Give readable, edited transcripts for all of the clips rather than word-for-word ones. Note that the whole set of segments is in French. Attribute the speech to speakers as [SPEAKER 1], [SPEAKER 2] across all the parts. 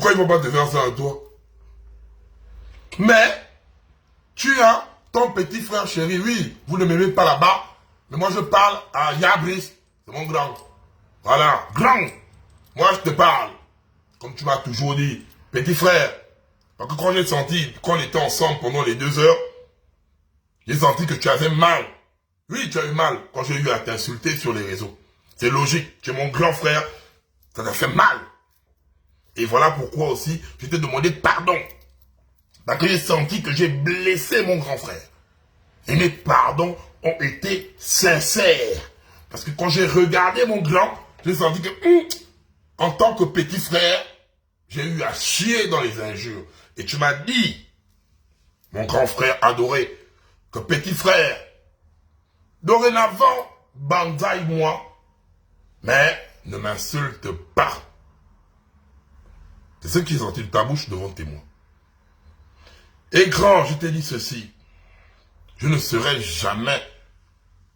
[SPEAKER 1] Pourquoi ils ne vont pas te faire ça à toi? Mais, tu as ton petit frère chéri, oui, vous ne m'aimez pas là-bas, mais moi je parle à Yabris, c'est mon grand. Voilà, grand. Moi je te parle, comme tu m'as toujours dit, petit frère. Parce que quand j'ai senti qu'on était ensemble pendant les 2 heures, j'ai senti que tu avais mal. Oui, tu as eu mal quand j'ai eu à t'insulter sur les réseaux. C'est logique, tu es mon grand frère, ça t'a fait mal. Et voilà pourquoi aussi, je t'ai demandé pardon. Parce que j'ai senti que j'ai blessé mon grand frère. Et mes pardons ont été sincères. Parce que quand j'ai regardé mon grand, j'ai senti que, en tant que petit frère, j'ai eu à chier dans les injures. Et tu m'as dit, mon grand frère adoré, que petit frère, dorénavant, banzaille moi, mais ne m'insulte pas. C'est ce qui est sorti de ta bouche devant témoin. Et grand, je t'ai dit ceci, je ne serai jamais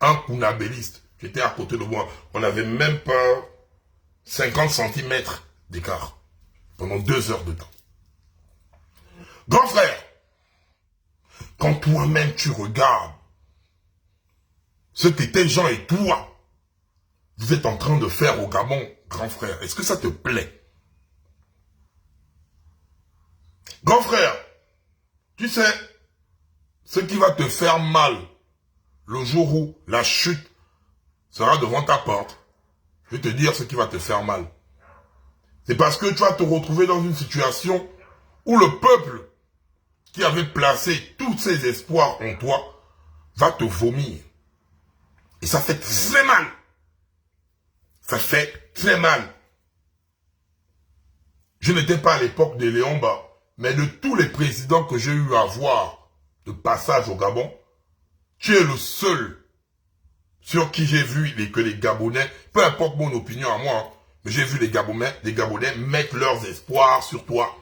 [SPEAKER 1] un kunabéliste. Tu étais à côté de moi, on n'avait même pas 50 centimètres d'écart pendant 2 heures de temps. Grand frère, quand toi-même tu regardes ce que tes gens et toi, vous êtes en train de faire au Gabon, grand frère, est-ce que ça te plaît? Grand frère, tu sais, ce qui va te faire mal le jour où la chute sera devant ta porte, je vais te dire ce qui va te faire mal. C'est parce que tu vas te retrouver dans une situation où le peuple qui avait placé tous ses espoirs en toi va te vomir. Et ça fait très mal. Ça fait très mal. Je n'étais pas à l'époque de Léon Mba, mais de tous les présidents que j'ai eu à voir de passage au Gabon, tu es le seul sur qui j'ai vu que les Gabonais, peu importe mon opinion à moi, mais j'ai vu les Gabonais mettre leurs espoirs sur toi.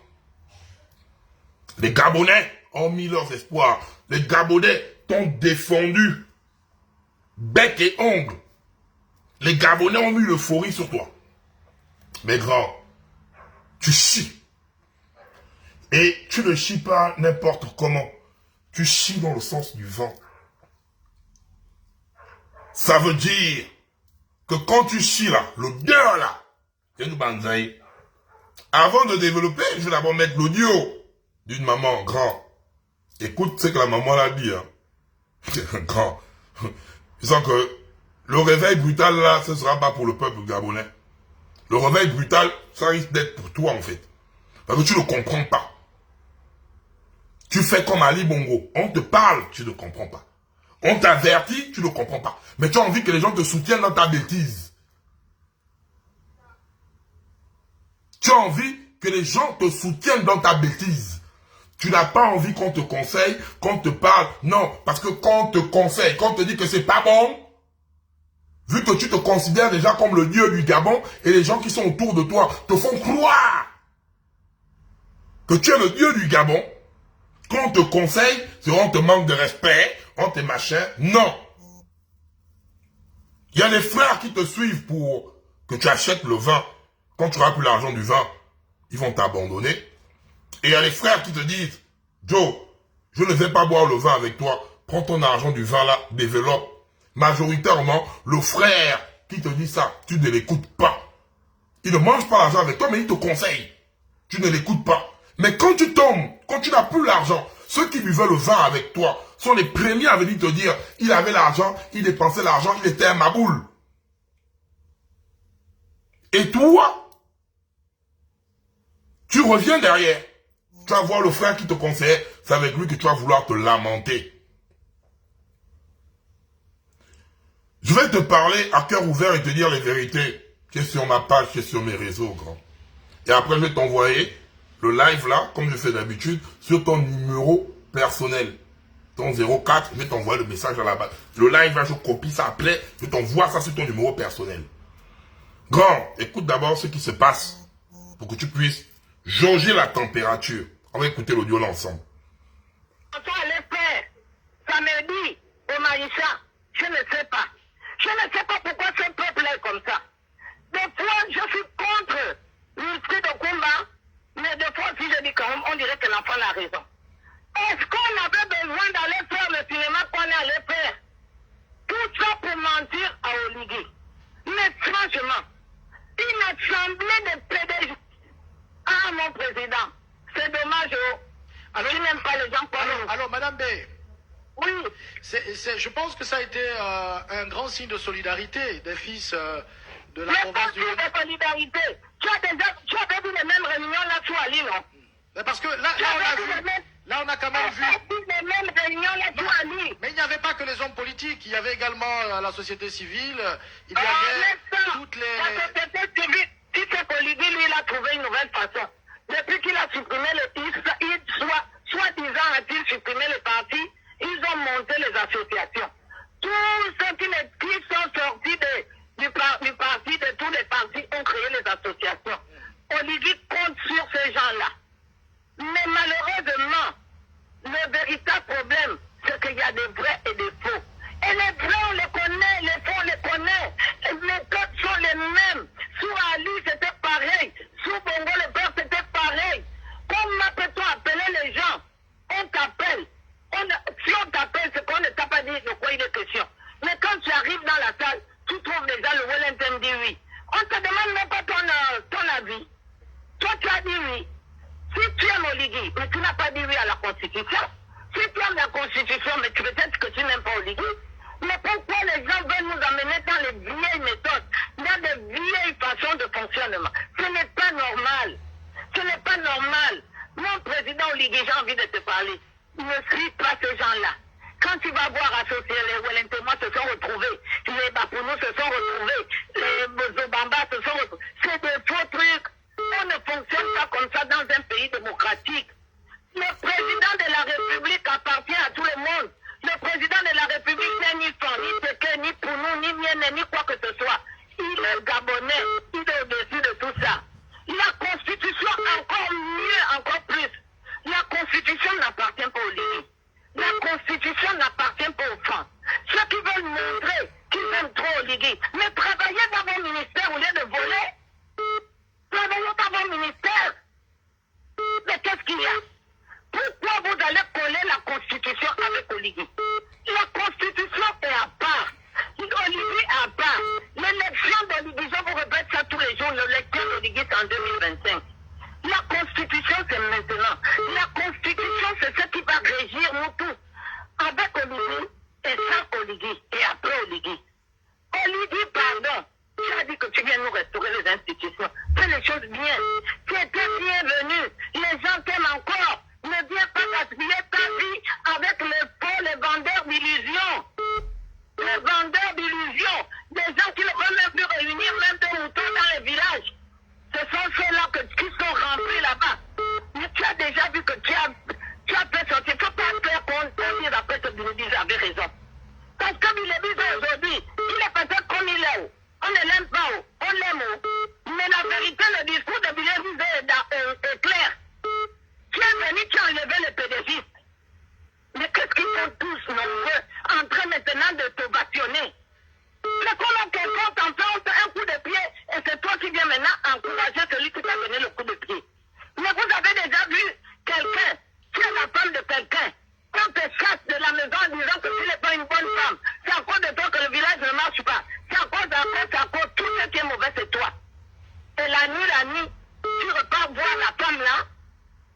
[SPEAKER 1] Les Gabonais ont mis leurs espoirs. Les Gabonais t'ont défendu. Bec et ongles. Les Gabonais ont mis l'euphorie sur toi. Mais grand, tu chies. Et tu ne chies pas n'importe comment. Tu chies dans le sens du vent. Ça veut dire que quand tu chies là, l'odeur là, avant de développer, je vais d'abord mettre l'audio d'une maman grand. Écoute ce que la maman l'a dit. Hein. Grand. Je sens que le réveil brutal là, ce ne sera pas pour le peuple gabonais. Le réveil brutal, ça risque d'être pour toi en fait. Parce que tu ne comprends pas. Tu fais comme Ali Bongo. On te parle, tu ne comprends pas. On t'avertit, tu ne comprends pas. Mais tu as envie que les gens te soutiennent dans ta bêtise. Tu as envie que les gens te soutiennent dans ta bêtise. Tu n'as pas envie qu'on te conseille, qu'on te parle. Non, parce que quand on te conseille, quand on te dit que c'est pas bon, vu que tu te considères déjà comme le dieu du Gabon, et les gens qui sont autour de toi te font croire que tu es le dieu du Gabon, quand on te conseille, c'est on te manque de respect, on te machin. Non. Il y a des frères qui te suivent pour que tu achètes le vin. Quand tu n'auras plus l'argent du vin, ils vont t'abandonner. Et il y a les frères qui te disent, Joe, je ne vais pas boire le vin avec toi. Prends ton argent du vin là, développe. Majoritairement, le frère qui te dit ça, tu ne l'écoutes pas. Il ne mange pas l'argent avec toi, mais il te conseille. Tu ne l'écoutes pas. Mais quand tu tombes, quand tu n'as plus l'argent, ceux qui buvaient le vin avec toi sont les premiers à venir te dire, il avait l'argent, il dépensait l'argent, il était un maboule. Et toi, tu reviens derrière. Tu vas voir le frère qui te conseillait, c'est avec lui que tu vas vouloir te lamenter. Je vais te parler à cœur ouvert et te dire les vérités. Tu es sur ma page, tu es sur mes réseaux, grand. Et après, je vais t'envoyer le live là, comme je fais d'habitude, sur ton numéro personnel. Ton 04, je vais t'envoyer le message à la base. Le live là, je copie ça après, je t'envoie ça sur ton numéro personnel. Grand, écoute d'abord ce qui se passe pour que tu puisses jauger la température. On va écouter l'audio là ensemble.
[SPEAKER 2] Samedi au Maïcha, je ne sais pas. Je ne sais pas pourquoi ce peuple est comme ça. Des fois, je suis contre l'esprit de combat, mais que l'enfant a raison. Est-ce qu'on avait besoin d'aller faire le cinéma qu'on est allé faire? Tout ça pour mentir à Oligui. Mais franchement, une assemblée de PDG. Ah, mon président, c'est dommage. Alors, je n'aime pas les gens comme nous.
[SPEAKER 3] Alors, Madame B,
[SPEAKER 2] Oui.
[SPEAKER 3] je pense que ça a été un grand signe de solidarité des fils de la
[SPEAKER 2] Mais
[SPEAKER 3] province
[SPEAKER 2] pas
[SPEAKER 3] du...
[SPEAKER 2] sur de solidarité. Tu as vu les mêmes réunions là sur Ali, non?
[SPEAKER 3] Mais parce que là, on a quand même vu...
[SPEAKER 2] les mêmes réunions là sur Ali.
[SPEAKER 3] Mais il n'y avait pas que les hommes politiques, il y avait également la société civile, il y avait toutes les...
[SPEAKER 2] La société civile, si c'est qu'Olivier, lui, il a trouvé une nouvelle façon. Depuis qu'il a supprimé soi-disant a-t-il supprimé le parti, ils ont monté les associations. Tous ceux qui sont sortis du parti, de tous les partis, ont créé les associations. Olivier compte sur ces gens-là. Mais malheureusement, le véritable problème, c'est qu'il y a des vrais et des faux. Et les vrais, on les connaît, les faux, on les connaît. Les méthodes sont les mêmes. Sous Ali, c'était pareil. Sous Bongo, le père, c'était pareil. Comment peut-on appeler les gens? On t'appelle. Si on t'appelle, c'est qu'on ne t'a pas dit de quoi il est question. Mais quand tu arrives dans la salle, tu trouves déjà le Wellington dit oui. On te demande même pas ton avis. Toi, tu as dit oui. Si tu aimes Oligui, mais tu n'as pas dit oui à la Constitution. Si tu aimes la Constitution, mais peut-être que tu n'aimes pas Oligui. Mais pourquoi les gens veulent nous amener dans les vieilles méthodes, dans des vieilles façons de fonctionnement? Ce n'est pas normal. Ce n'est pas normal. Mon président Oligui, j'ai envie de te parler. Ne suis pas ces gens-là. Quand tu vas voir associer les Wellington se sont retrouvés, les Bapounou se sont retrouvés, les Zobamba se sont retrouvés. C'est des faux trucs. On ne fonctionne pas comme ça dans un pays démocratique. Le président de la République appartient à tout le monde. Le président de la République n'est ni Fan, ni Teke, ni Pounou, ni Mienne, ni quoi que ce soit. Il est gabonais. Il est au-dessus de tout ça. La Constitution, encore mieux, encore plus. La Constitution n'appartient pas aux ligues. La Constitution n'appartient pas aux femmes. Ceux qui veulent montrer qu'ils aiment trop aux ligues, mais travaillez dans vos ministères au lieu de voler. Travaillez dans vos ministères. Mais qu'est-ce qu'il y a? Pourquoi vous allez coller la Constitution avec Oligui? La Constitution est à part. Oligui est à part. L'élection d'Oligui, je vous répète ça tous les jours, l'élection d'Oligui c'est en 2025. La Constitution c'est maintenant. La Constitution c'est ce qui va régir nous tous. Avec Oligui et sans Oligui. Et après Oligui. Oligui, pardon. Tu as dit que tu viens nous restaurer les institutions. Fais les choses bien. Tu étais bienvenu. Les gens t'aiment encore. Ne viens pas gaspiller ta vie avec les faux, les vendeurs d'illusions. Les vendeurs d'illusions. Des gens qui ne veulent même plus réunir même des moutons dans les villages. Ce sont ceux-là qui sont remplis là-bas. Mais tu as déjà vu que tu as fait sortir. Il ne faut pas faire qu'on dise après que Bilébis avait raison. Parce que Bilébis aujourd'hui, il est peut-être comme il est. On ne l'aime pas, on l'aime. Mais la vérité, le discours de Bilébis est clair. Tu es venu, tu as enlevé les pédophiles. Mais qu'est-ce qu'ils sont tous nombreux en train maintenant de te bâtionner? C'est comme quelqu'un t'enfante un coup de pied et c'est toi qui viens maintenant encourager celui qui t'a donné le coup de pied. Mais vous avez déjà vu quelqu'un, tu es la femme de quelqu'un, on te chasse de la maison en disant que tu n'es pas une bonne femme. C'est à cause de toi que le village ne marche pas. C'est à cause, tout ce qui est mauvais c'est toi. Et la nuit, tu repars voir la femme là,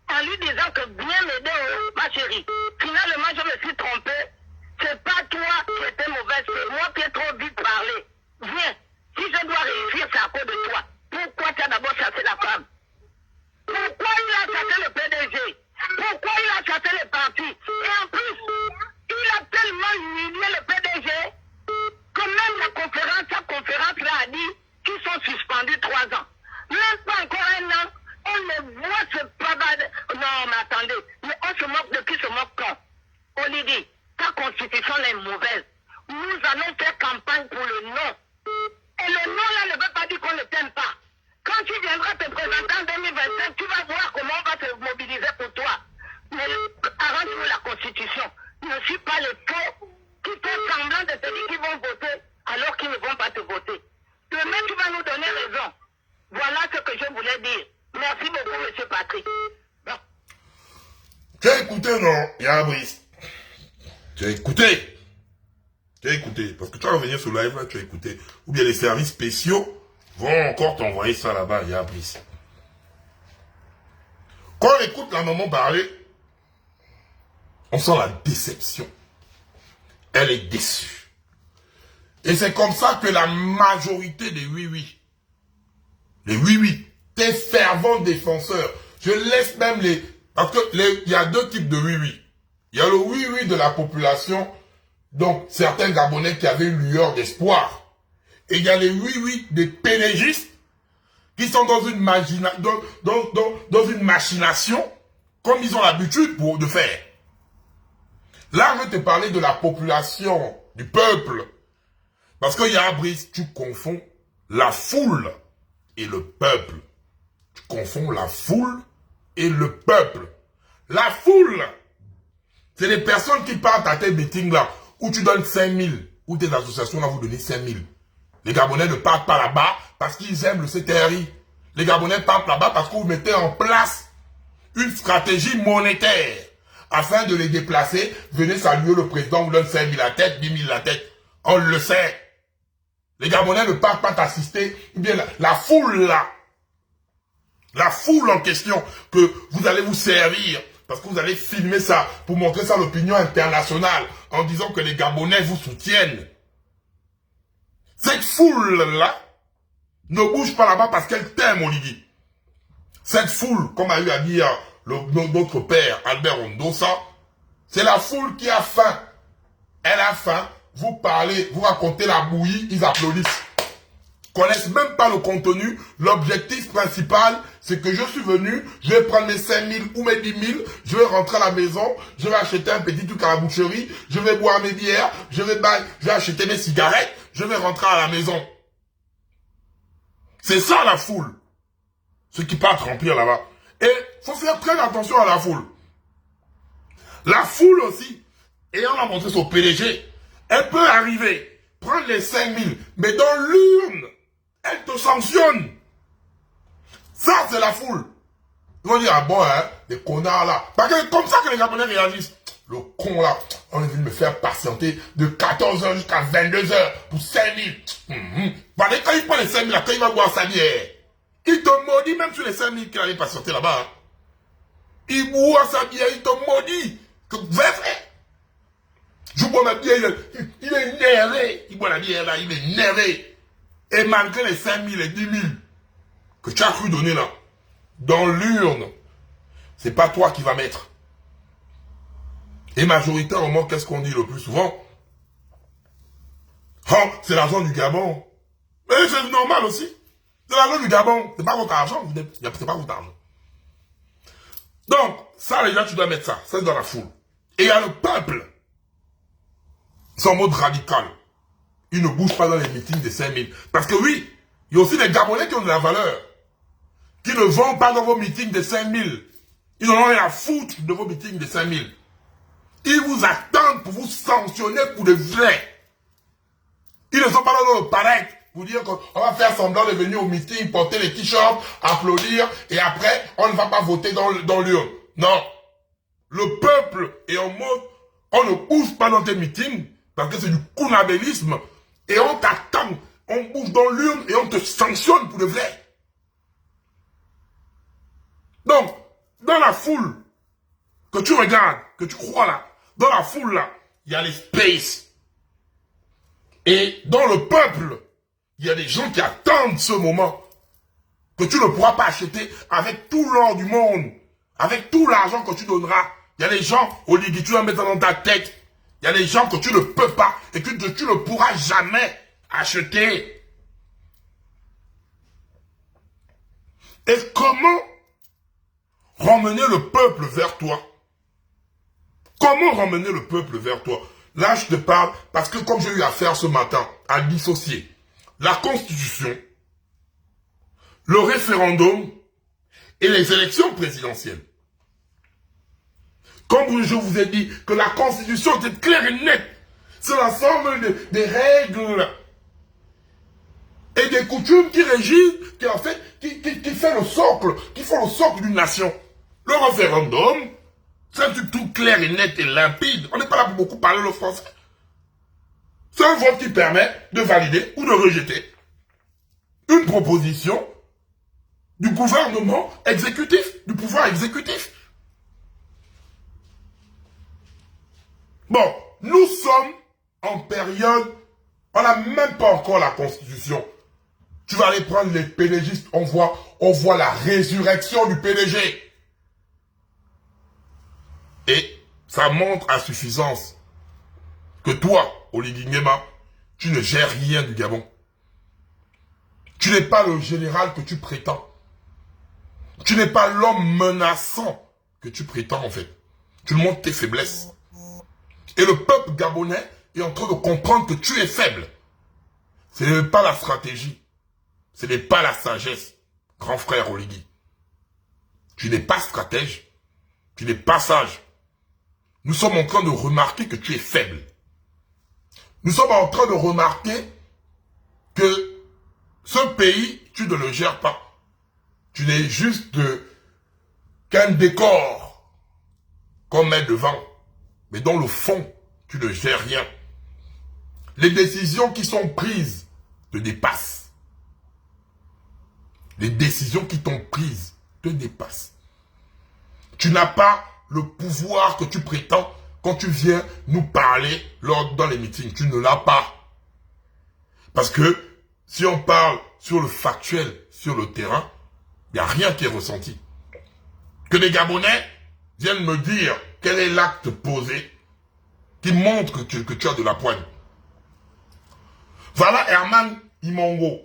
[SPEAKER 2] en lui disant que bien m'aider, ma chérie. Finalement, je me suis trompé. C'est pas toi qui étais mauvaise, c'est moi qui ai trop vite parlé. Viens, si je dois réussir, c'est à cause de toi. Pourquoi tu as d'abord chassé la femme? Pourquoi il a chassé le PDG? Pourquoi il a chassé le parti? Et en plus, il a tellement humilié le PDG que même sa conférence là a dit qu'ils sont suspendus 3 ans. Même pas encore 1 an. On le voit se pavade. Non, mais attendez. Mais on se moque de qui se moque quand? Oligui, ta constitution est mauvaise. Nous allons faire campagne pour le non. Et le non là ne veut pas dire qu'on ne t'aime pas. Quand tu viendras te présenter en 2025, tu vas voir comment on va se mobiliser pour toi. Mais arrange-nous la constitution. Ne suis pas les faux qui font semblant de te dire qu'ils vont voter alors qu'ils ne vont pas te voter. Demain, tu vas nous donner raison. Voilà ce que je voulais dire. Merci beaucoup, M. Patrick.
[SPEAKER 1] Tu as écouté, non? Il y a un Brice. Tu as écouté. Tu as écouté. Parce que tu vas revenir sur le live, là, tu as écouté. Ou bien les services spéciaux vont encore t'envoyer ça là-bas, il y a un Brice. Quand on écoute la maman parler, on sent la déception. Elle est déçue. Et c'est comme ça que la majorité des oui-oui, les oui-oui, tes fervents défenseurs, je laisse même les... Parce que il y a deux types de oui-oui. Il y a le oui-oui de la population, donc certains Gabonais qui avaient une lueur d'espoir. Et il y a les oui-oui des pénégistes qui sont dans une, dans une machination, comme ils ont l'habitude de faire. Là, je vais te parler de la population, du peuple. Parce qu'il y a un Brice, tu confonds la foule et le peuple. Tu confonds la foule et le peuple. La foule, c'est les personnes qui partent à tes meetings là, où tu donnes 5 000, où tes associations là vous donnez 5 000. Les Gabonais ne partent pas là-bas parce qu'ils aiment le CTRI. Les Gabonais partent là-bas parce que vous mettez en place une stratégie monétaire. Afin de les déplacer, venez saluer le président, vous donne 5 000 la tête, 10 000 la tête. On le sait. Les Gabonais ne partent pas t'assister. Ou bien la foule là. La foule en question que vous allez vous servir. Parce que vous allez filmer ça pour montrer ça à l'opinion internationale. En disant que les Gabonais vous soutiennent. Cette foule-là ne bouge pas là-bas parce qu'elle t'aime, Oligui. Cette foule, comme a eu à dire notre père, Albert Ondosa, c'est la foule qui a faim. Elle a faim, vous parlez, vous racontez la bouillie, ils applaudissent. Ils connaissent même pas le contenu. L'objectif principal, c'est que je suis venu, je vais prendre mes 5 000 ou mes 10 000, je vais rentrer à la maison, je vais acheter un petit truc à la boucherie, je vais boire mes bières, je vais acheter mes cigarettes, je vais rentrer à la maison. C'est ça la foule. Ceux qui partent remplir là-bas. Et il faut faire très attention à la foule. La foule aussi, et on a montré son PDG, elle peut arriver, prendre les 5 000, mais dans l'urne, elle te sanctionne. Ça, c'est la foule. Ils vont dire, ah bon, hein, les connards là. Parce que c'est comme ça que les Japonais réagissent. Le con là, on est venu me faire patienter de 14h jusqu'à 22h pour 5 000. Quand il prend les 5 000 là, quand il va boire sa bière, il te maudit même sur les 5 000 qu'il allait patienter là-bas. Hein. Il boit sa bière, il te maudit. Vrai. Je bois ma bière, il est énervé. Il boit la bière là, il est énervé. Et malgré les 5 000 et 10 000 que tu as cru donner là, dans l'urne, c'est pas toi qui vas mettre. Et majoritairement, qu'est-ce qu'on dit le plus souvent? Oh, c'est l'argent du Gabon. Mais c'est normal aussi. C'est l'argent du Gabon. C'est pas votre argent. C'est pas votre argent. Donc, ça, les gens, tu dois mettre ça. Ça, c'est dans la foule. Et il y a le peuple. C'est en mode radical. Ils ne bougent pas dans les meetings des 5 000. Parce que oui, il y a aussi des Gabonais qui ont de la valeur. Qui ne vont pas dans vos meetings des 5 000. Ils n'en ont rien à foutre de vos meetings des 5 000. Ils vous attendent pour vous sanctionner pour de vrai. Ils ne sont pas là dans le paraître. Vous dire qu'on va faire semblant de venir au meeting, porter les t-shirts, applaudir, et après, on ne va pas voter dans l'urne. Non. Le peuple est en mode, on ne bouge pas dans tes meetings, parce que c'est du kounabélisme, et on t'attend, on bouge dans l'urne, et on te sanctionne pour de vrai. Donc, dans la foule, que tu regardes, que tu crois là, dans la foule là, il y a les spaces. Et dans le peuple, il y a des gens qui attendent ce moment que tu ne pourras pas acheter avec tout l'or du monde, avec tout l'argent que tu donneras. Il y a des gens, Oligui, tu vas mettre dans ta tête. Il y a des gens que tu ne peux pas et que tu ne pourras jamais acheter. Et comment ramener le peuple vers toi? Comment ramener le peuple vers toi? Là, je te parle parce que comme j'ai eu affaire ce matin à dissocier la Constitution, le référendum et les élections présidentielles. Comme je vous ai dit que la Constitution est claire et nette, c'est l'ensemble des règles et des coutumes qui régissent, qui en fait, qui fait le socle, qui font le socle d'une nation. Le référendum, C'est un truc tout clair et net et limpide. On n'est pas là pour beaucoup parler le français. C'est un vote qui permet de valider ou de rejeter une proposition du gouvernement exécutif, du pouvoir exécutif. Bon, nous sommes en période, on n'a même pas encore la constitution. Tu vas aller prendre les PDGistes, on voit la résurrection du PDG. Et ça montre à suffisance que toi, Oligui Nguema, tu ne gères rien du Gabon. Tu n'es pas le général que tu prétends. Tu n'es pas l'homme menaçant que tu prétends en fait. Tu montres tes faiblesses. Et le peuple gabonais est en train de comprendre que tu es faible. Ce n'est pas la stratégie. Ce n'est pas la sagesse, grand frère Oligui. Tu n'es pas stratège. Tu n'es pas sage. Nous sommes en train de remarquer que tu es faible. Nous sommes en train de remarquer que ce pays, tu ne le gères pas. Tu n'es juste qu'un décor qu'on met devant. Mais dans le fond, tu ne gères rien. Les décisions qui sont prises te dépassent. Les décisions qui t'ont prises te dépassent. Tu n'as pas le pouvoir que tu prétends quand tu viens nous parler dans les meetings. Tu ne l'as pas. Parce que si on parle sur le factuel, sur le terrain, il n'y a rien qui est ressenti. Que les Gabonais viennent me dire quel est l'acte posé qui montre que tu as de la poigne. Voilà Herman Imongo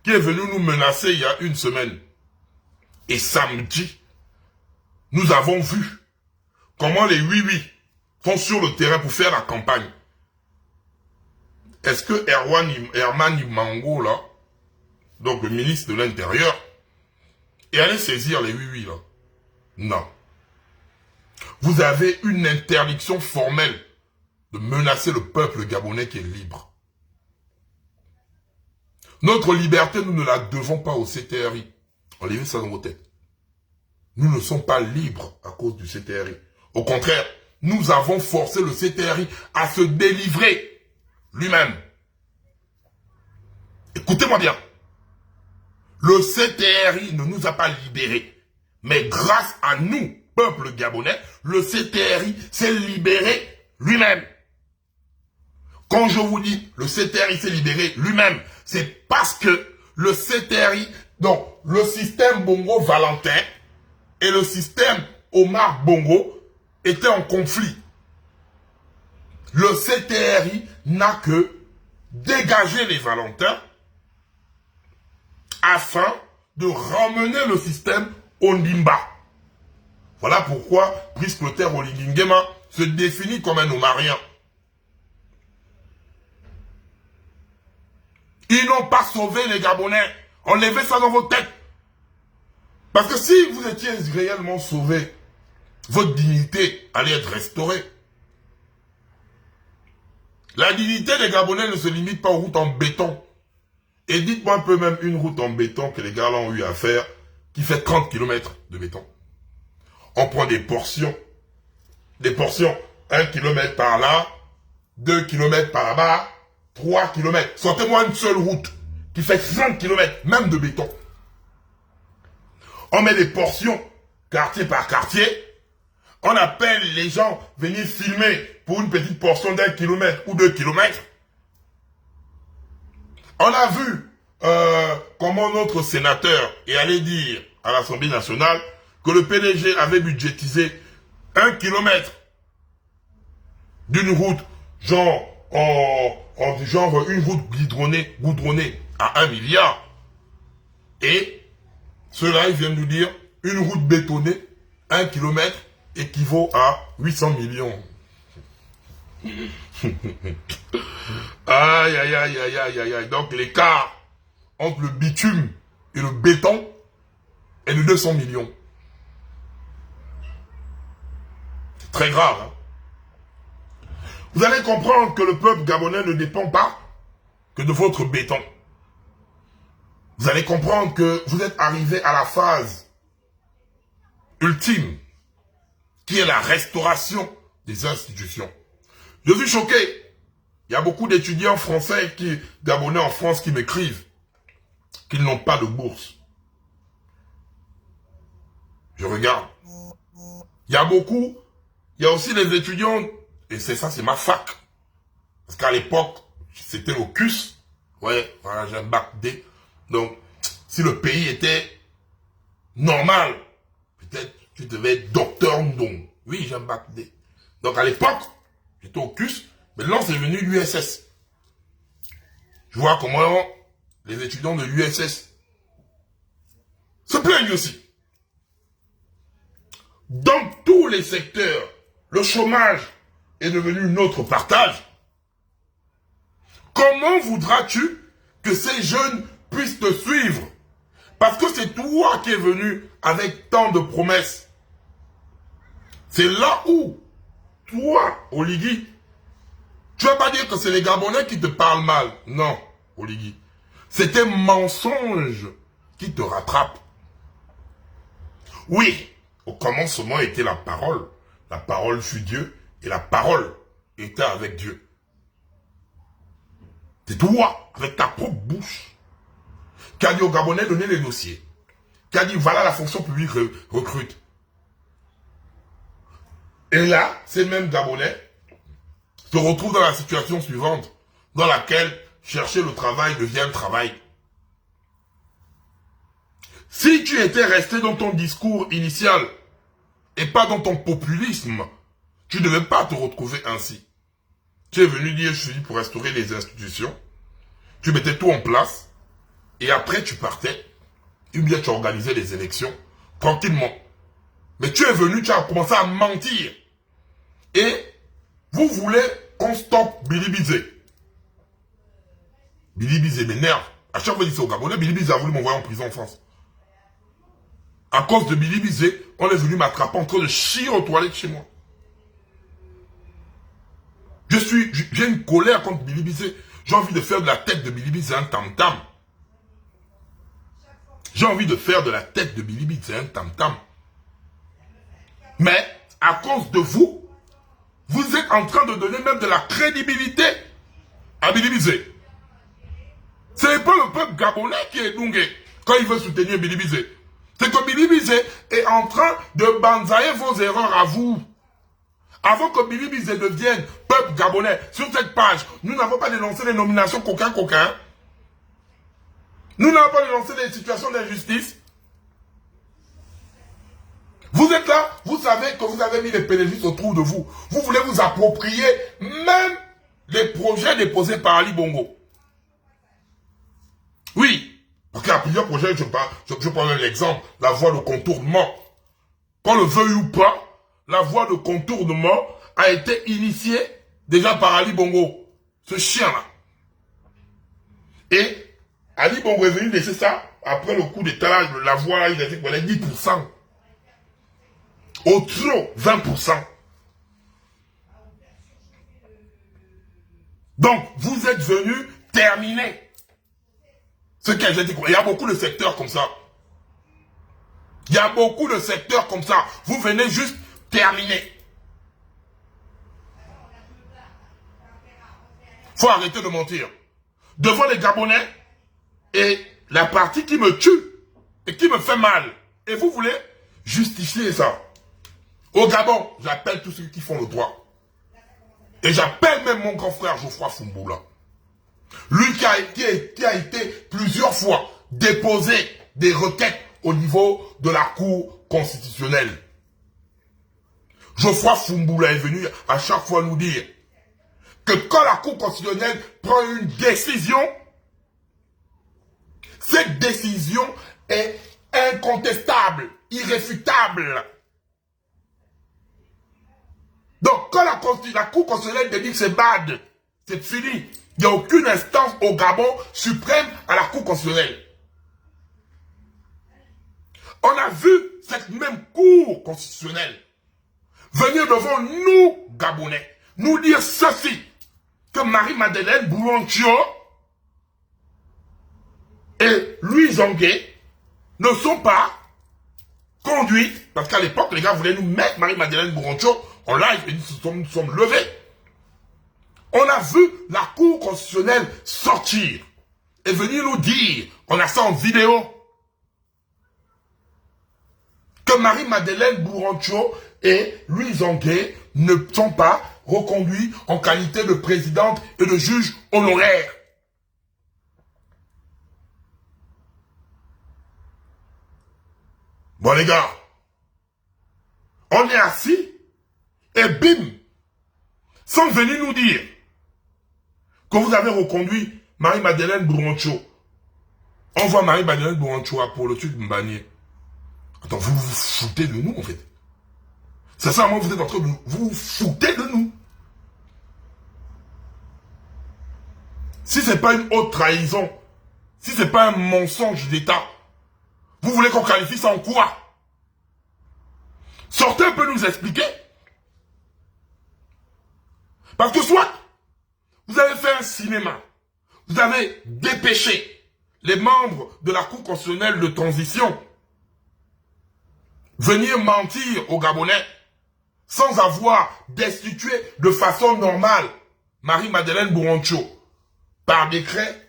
[SPEAKER 1] qui est venu nous menacer il y a une semaine. Et samedi, nous avons vu comment les oui-oui sont sur le terrain pour faire la campagne. Est-ce que Herman Imongo, là, donc le ministre de l'Intérieur, est allé saisir les oui-oui, là? Non. Vous avez une interdiction formelle de menacer le peuple gabonais qui est libre. Notre liberté, nous ne la devons pas au CTRI. Enlevez ça dans vos têtes. Nous ne sommes pas libres à cause du CTRI. Au contraire, nous avons forcé le CTRI à se délivrer lui-même. Écoutez-moi bien. Le CTRI ne nous a pas libérés. Mais grâce à nous, peuple gabonais, le CTRI s'est libéré lui-même. Quand je vous dis le CTRI s'est libéré lui-même, c'est parce que le CTRI, donc le système Bongo Valentin et le système Omar Bongo étaient en conflit. Le CTRI n'a que dégagé les Valentins afin de ramener le système Ondimba. Voilà pourquoi Brice Clotaire Oligui Nguema se définit comme un Omarien. Ils n'ont pas sauvé les Gabonais. Enlevez ça dans vos têtes. Parce que si vous étiez réellement sauvés, votre dignité allait être restaurée. La dignité des Gabonais ne se limite pas aux routes en béton. Et dites-moi un peu même une route en béton que les gars ont eu à faire qui fait 30 km de béton. On prend des portions. 1 km par là, 2 km par là-bas, 3 km. Sortez-moi une seule route qui fait 5 km, même de béton. On met des portions, quartier par quartier. On appelle les gens venir filmer pour une petite portion d'1 kilomètre ou 2 kilomètres. On a vu comment notre sénateur est allé dire à l'Assemblée nationale que le PDG avait budgétisé 1 kilomètre d'une route, genre une route goudronnée à 1 milliard. Et ceux-là, ils viennent nous dire une route bétonnée, 1 kilomètre équivaut à 800 millions. Aïe, aïe, aïe, aïe, aïe, aïe, aïe. Donc l'écart entre le bitume et le béton est de 200 millions. C'est très grave. Hein? Vous allez comprendre que le peuple gabonais ne dépend pas que de votre béton. Vous allez comprendre que vous êtes arrivé à la phase ultime. qui est la restauration des institutions. Je suis choqué. Il y a beaucoup d'étudiants français, gabonais en France, qui m'écrivent qu'ils n'ont pas de bourse. Je regarde. Il y a beaucoup, il y a aussi les étudiants, et c'est ça, c'est ma fac. Parce qu'à l'époque, c'était au CUS. Ouais, voilà, j'ai un bac D. Donc, si le pays était normal, peut-être tu devais être docteur Ndong. Oui, j'ai un bac D. Donc à l'époque, j'étais au CUS, maintenant c'est venu l'USS. Je vois comment les étudiants de l'USS se plaignent aussi. Dans tous les secteurs, le chômage est devenu notre partage. Comment voudras-tu que ces jeunes puissent te suivre? Parce que c'est toi qui es venu avec tant de promesses. C'est là où, toi, Oligui, tu vas pas dire que c'est les Gabonais qui te parlent mal. Non, Oligui. C'est tes mensonges qui te rattrapent. Oui, au commencement était la parole. La parole fut Dieu et la parole était avec Dieu. C'est toi, avec ta propre bouche, qui a dit aux Gabonais, donnez les dossiers. Qui a dit, voilà la fonction publique recrute. Et là, ces mêmes Gabonais se retrouvent dans la situation suivante, dans laquelle chercher le travail devient un travail. Si tu étais resté dans ton discours initial et pas dans ton populisme, tu ne devais pas te retrouver ainsi. Tu es venu dire, je suis venu pour restaurer les institutions. Tu mettais tout en place. Et après, tu partais. Ou bien tu organisais les élections tranquillement. Mais tu es venu, tu as commencé à mentir. Et vous voulez qu'on stoppe Billy Bizet. Billy Bizet m'énerve. À chaque fois que je dis au Gabonais, Billy Bizet a voulu m'envoyer en prison en France. À cause de Billy Bizet, on est venu m'attraper en train de chier aux toilettes chez moi. J'ai une colère contre Billy Bizet. J'ai envie de faire de la tête de Billy Bizet un tam-tam. J'ai envie de faire de la tête de Billy Bizet un tam-tam. Mais, à cause de vous, vous êtes en train de donner même de la crédibilité à Billy Bizet. Ce n'est pas le peuple gabonais qui est dungué quand il veut soutenir Billy Bizet. C'est que Billy Bizet est en train de banzailler vos erreurs à vous. Avant que Billy Bizet devienne peuple gabonais, sur cette page, nous n'avons pas dénoncé les nominations coquin-coquin. Nous n'avons pas dénoncé les situations d'injustice. Vous êtes là, vous savez que vous avez mis les pélégistes autour de vous. Vous voulez vous approprier même les projets déposés par Ali Bongo. Oui, parce qu'il y a plusieurs projets, je prends l'exemple, la voie de contournement. Qu'on le veuille ou pas, la voie de contournement a été initiée déjà par Ali Bongo, ce chien-là. Et Ali Bongo est venu laisser ça, après le coup d'état, la voie, il a dit qu'il fallait 10%. Au trop, 20%. Donc, vous êtes venu terminer. Ce que j'ai dit, il y a beaucoup de secteurs comme ça. Il y a beaucoup de secteurs comme ça. Vous venez juste terminer. Faut arrêter de mentir. Devant les Gabonais et la partie qui me tue et qui me fait mal. Et vous voulez justifier ça. Au Gabon, j'appelle tous ceux qui font le droit. Et j'appelle même mon grand frère Geoffroy Fumboula. Lui qui a été plusieurs fois déposé des requêtes au niveau de la Cour constitutionnelle. Geoffroy Fumboula est venu à chaque fois nous dire que quand la Cour constitutionnelle prend une décision, cette décision est incontestable, irréfutable. Donc quand la Cour constitutionnelle dit que c'est bad, c'est fini. Il n'y a aucune instance au Gabon suprême à la Cour constitutionnelle. On a vu cette même Cour constitutionnelle venir devant nous, Gabonais, nous dire ceci, que Marie-Madeleine Boulonchio et Louis Zongué ne sont pas conduite, parce qu'à l'époque, les gars voulaient nous mettre Marie-Madeleine Buroncho en live et nous sommes levés. On a vu la Cour constitutionnelle sortir et venir nous dire, on a ça en vidéo, que Marie-Madeleine Buroncho et Louise Anguet ne sont pas reconduits en qualité de présidente et de juge honoraire. Bon les gars, on est assis et bim, sans venir nous dire que vous avez reconduit Marie-Madeleine Buroncho. On voit Marie-Madeleine Buroncho pour le truc de Mbanier. Attends, vous vous foutez de nous en fait. C'est ça, moi vous êtes en train de vous foutez de nous. Si c'est pas une haute trahison, si c'est pas un mensonge d'État, vous voulez qu'on qualifie ça en quoi? Sortez un peu nous expliquer. Parce que soit, vous avez fait un cinéma, vous avez dépêché les membres de la Cour constitutionnelle de transition venir mentir aux Gabonais sans avoir destitué de façon normale Marie-Madeleine Buroncho par décret.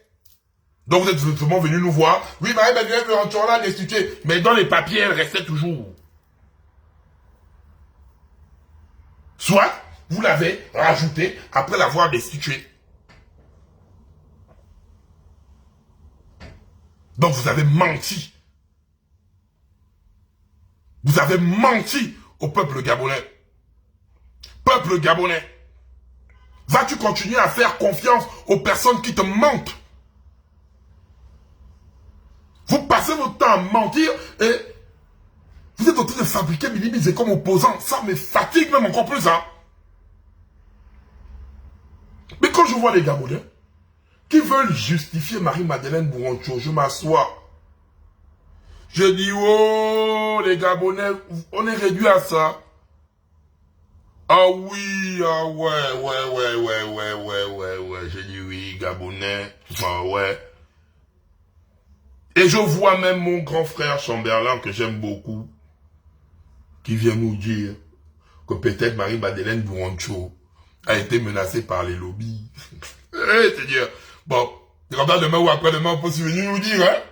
[SPEAKER 1] Donc vous êtes justement venu nous voir. Oui, Marie-Madeleine Buroncho, on l'a destituée. Mais dans les papiers, elle restait toujours. Soit, vous l'avez rajouté après l'avoir destituée. Donc vous avez menti. Vous avez menti au peuple gabonais. Peuple gabonais. Vas-tu continuer à faire confiance aux personnes qui te mentent? Vous passez votre temps à mentir et vous êtes en train de fabriquer minimiser comme opposant. Ça me fatigue même encore plus. Hein? Mais quand je vois les Gabonais qui veulent justifier Marie-Madeleine Buroncho, je m'assois. Je dis, oh, les Gabonais, on est réduit à ça. Ah oui, ah ouais. J'ai dit oui, Gabonais, ah ouais. Et je vois même mon grand frère Chamberlain, que j'aime beaucoup, qui vient nous dire que peut-être Marie-Madeleine Buroncho a été menacée par les lobbies. C'est-à-dire, bon, demain ou après-demain, on peut venir nous dire, hein,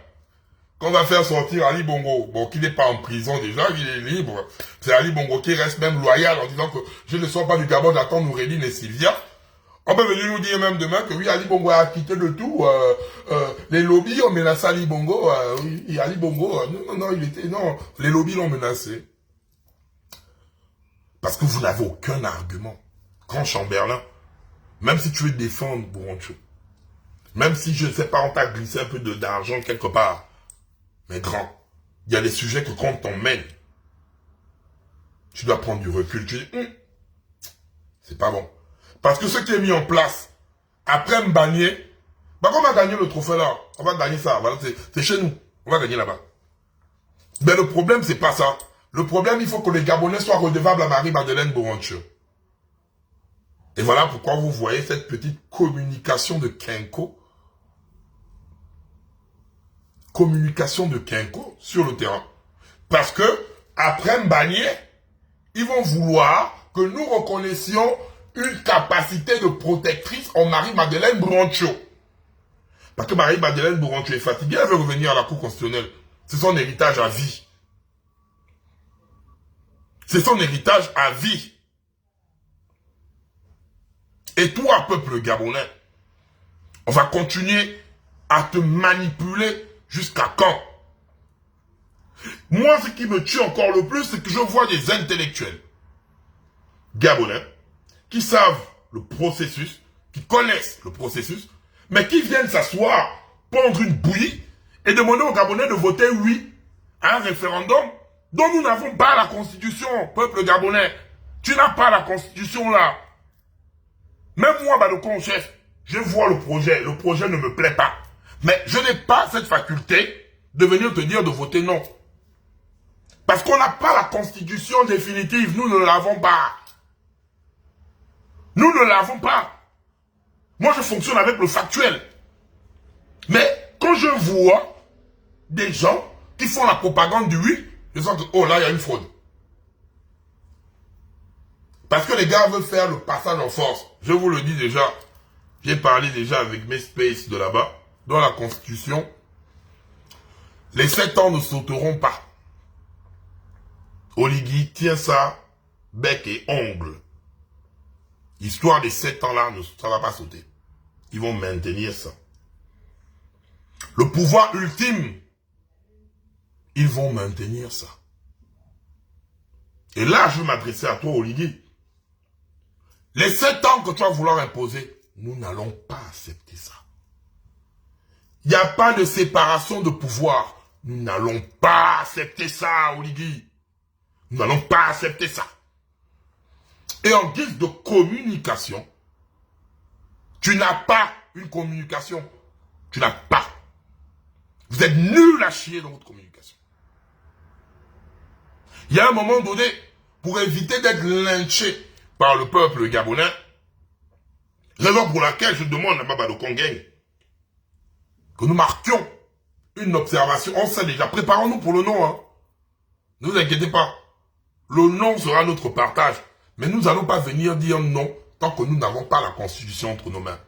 [SPEAKER 1] qu'on va faire sortir Ali Bongo. Bon, qu'il n'est pas en prison déjà, il est libre. C'est Ali Bongo qui reste même loyal en disant que je ne sors pas du Gabon, j'attends Noureddine et Sylvia. On peut venir nous dire même demain que oui, Ali Bongo a quitté le tout. Les lobbies ont menacé Ali Bongo. Oui, Ali Bongo, non, les lobbies l'ont menacé. Parce que vous n'avez aucun argument. Grand Chamberlain, même si tu veux défendre Buroncho, même si, je ne sais pas, on t'a glissé un peu d'argent quelque part, mais grand, il y a des sujets que quand on t'emmène, tu dois prendre du recul. Tu dis, c'est pas bon. Parce que ce qui est mis en place, après Mbanier, bah on va gagner le trophée là, on va gagner ça, voilà, c'est chez nous, on va gagner là-bas. Mais le problème, c'est pas ça. Le problème, il faut que les Gabonais soient redevables à Marie-Madeleine Buroncho. Et voilà pourquoi vous voyez cette petite communication de Kenko. Communication de Kenko sur le terrain. Parce que, après Mbanier, ils vont vouloir que nous reconnaissions une capacité de protectrice en Marie-Madeleine Buroncho. Parce que Marie-Madeleine Buroncho est fatiguée, elle veut revenir à la Cour constitutionnelle. C'est son héritage à vie. C'est son héritage à vie. Et toi, peuple gabonais, on va continuer à te manipuler jusqu'à quand? Moi, ce qui me tue encore le plus, c'est que je vois des intellectuels gabonais qui savent le processus, qui connaissent le processus, mais qui viennent s'asseoir, pondre une bouillie et demander aux Gabonais de voter oui à un référendum dont nous n'avons pas la constitution, peuple gabonais. Tu n'as pas la constitution là. Même moi, Badokon, chef, je vois le projet ne me plaît pas. Mais je n'ai pas cette faculté de venir te dire de voter non. Parce qu'on n'a pas la constitution définitive, nous ne l'avons pas. Nous ne l'avons pas. Moi, je fonctionne avec le factuel. Mais quand je vois des gens qui font la propagande du oui, je sens que, oh là, il y a une fraude. Parce que les gars veulent faire le passage en force. Je vous le dis déjà, j'ai parlé déjà avec mes spaces de là-bas, dans la Constitution. Les 7 ans ne sauteront pas. Oligui tient ça, bec et ongle. L'histoire des 7 ans là, ça ne va pas sauter. Ils vont maintenir ça. Le pouvoir ultime, ils vont maintenir ça. Et là, je vais m'adresser à toi, Oligui. Les 7 ans que tu vas vouloir imposer, nous n'allons pas accepter ça. Il n'y a pas de séparation de pouvoir. Nous n'allons pas accepter ça, Oligui. Nous n'allons pas accepter ça. Et en guise de communication, tu n'as pas une communication. Tu n'as pas. Vous êtes nuls à chier dans votre communication. Il y a un moment donné, pour éviter d'être lynché par le peuple gabonais, raison pour laquelle je demande à Baba de Kongen que nous marquions une observation. On sait déjà, préparons-nous pour le nom. Hein. Ne vous inquiétez pas. Le nom sera notre partage. Mais nous n'allons pas venir dire non tant que nous n'avons pas la constitution entre nos mains.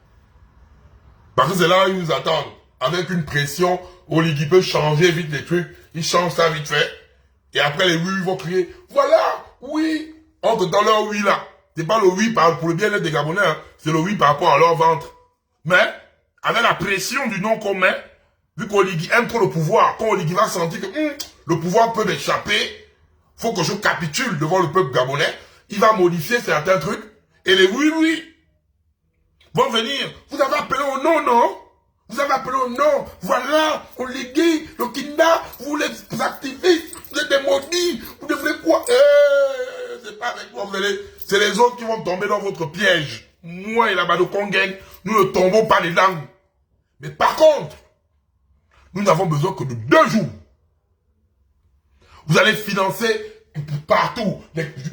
[SPEAKER 1] Parce que c'est là où ils nous attendent. Avec une pression, Oligui peut changer vite les trucs. Il change ça vite fait. Et après les oui vont crier, voilà, oui. Entre dans leur oui là. C'est pas le oui pour le bien-être des Gabonais. Hein. C'est le oui par rapport à leur ventre. Mais, avec la pression du nom qu'on met, vu qu'Oligui aime trop le pouvoir, quand Oligui va sentir que le pouvoir peut m'échapper, faut que je capitule devant le peuple gabonais, il va modifier certains trucs, et les oui vont venir. Vous avez appelé au nom, non? Vous avez appelé au nom. Voilà, Oligui, le Kinda, vous les activistes, vous êtes des maudits, vous devenez quoi? C'est pas avec moi, c'est les autres qui vont tomber dans votre piège. Moi et la Bado Kongen, nous ne tombons pas les langues. Mais par contre, nous n'avons besoin que de 2 jours. Vous allez financer partout.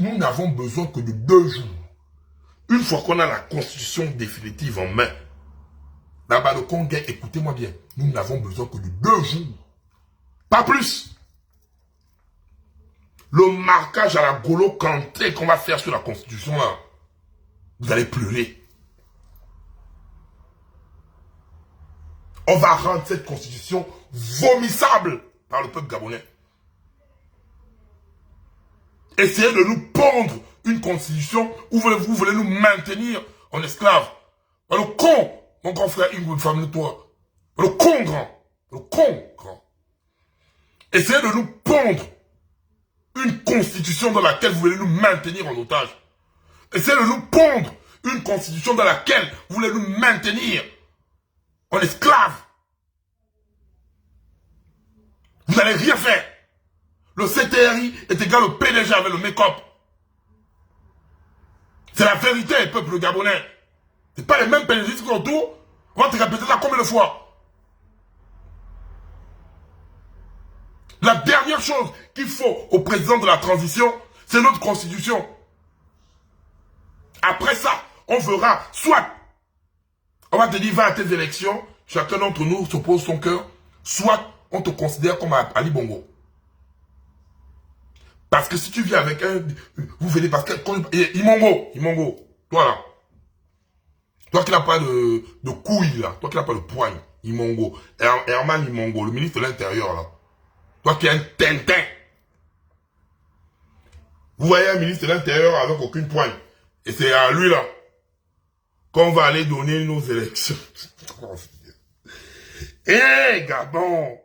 [SPEAKER 1] Nous n'avons besoin que de 2 jours. Une fois qu'on a la constitution définitive en main, là-bas le Congrès, écoutez-moi bien, nous n'avons besoin que de 2 jours. Pas plus. Le marquage à la Golo Kanté qu'on va faire sur la constitution là, vous allez pleurer. On va rendre cette constitution vomissable par le peuple gabonais. Essayez de nous pondre une constitution où vous voulez nous maintenir en esclaves. Le con, mon grand frère Ingrid, femme de toi. Le con grand. Le con grand. Essayez de nous pondre une constitution dans laquelle vous voulez nous maintenir en otage. Essayez de nous pondre une constitution dans laquelle vous voulez nous maintenir en esclaves. Vous n'allez rien faire. Le CTRI est égal au PDG avec le make-up. C'est la vérité, peuple gabonais. C'est pas les mêmes PDG qui sont autour. On va te répéter ça combien de fois? La dernière chose qu'il faut au président de la transition, c'est notre constitution. Après ça, on verra, soit on va te dire, va à tes élections, chacun d'entre nous se pose son cœur, soit on te considère comme Ali Bongo. Parce que si tu viens avec un... Vous venez parce que... Imongo, toi là. Toi qui n'as pas de couilles là, toi qui n'as pas de poigne, Imongo. Herman Imongo, le ministre de l'Intérieur là. Toi qui es un tintin. Vous voyez un ministre de l'Intérieur avec aucune poigne. Et c'est à lui là qu'on va aller donner nos élections. Eh Gabon,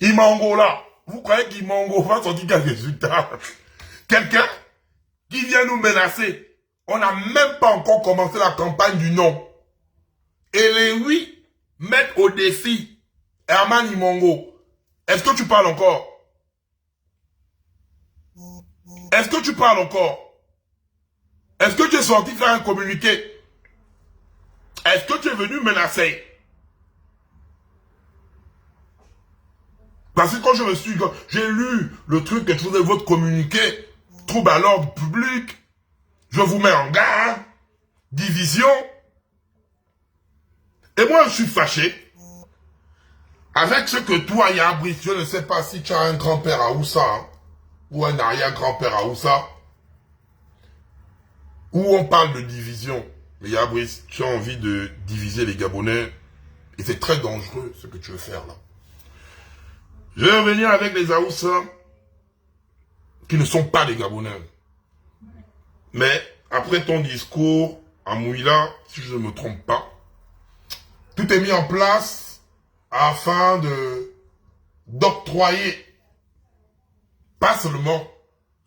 [SPEAKER 1] Imongo là. Vous croyez qu'Imongo va sortir quel résultat? Quelqu'un qui vient nous menacer. On n'a même pas encore commencé la campagne du non. Et les oui mettent au défi Herman Imongo. Est-ce que tu parles encore? Est-ce que tu parles encore? Est-ce que tu es sorti faire un communiqué? Est-ce que tu es venu menacer? Parce que quand j'ai lu le truc que tu faisais votre communiqué, trouble à l'ordre public, je vous mets en garde, division, et moi je suis fâché. Avec ce que toi, Yabrice, je ne sais pas si tu as un grand-père à Oussa, hein, ou un arrière-grand-père à Oussa, où on parle de division. Mais Yabrice, tu as envie de diviser les Gabonais, et c'est très dangereux ce que tu veux faire là. Je vais revenir avec les Aoussa, qui ne sont pas des Gabonais. Mais, après ton discours à Mouila, si je ne me trompe pas, tout est mis en place afin d'octroyer pas seulement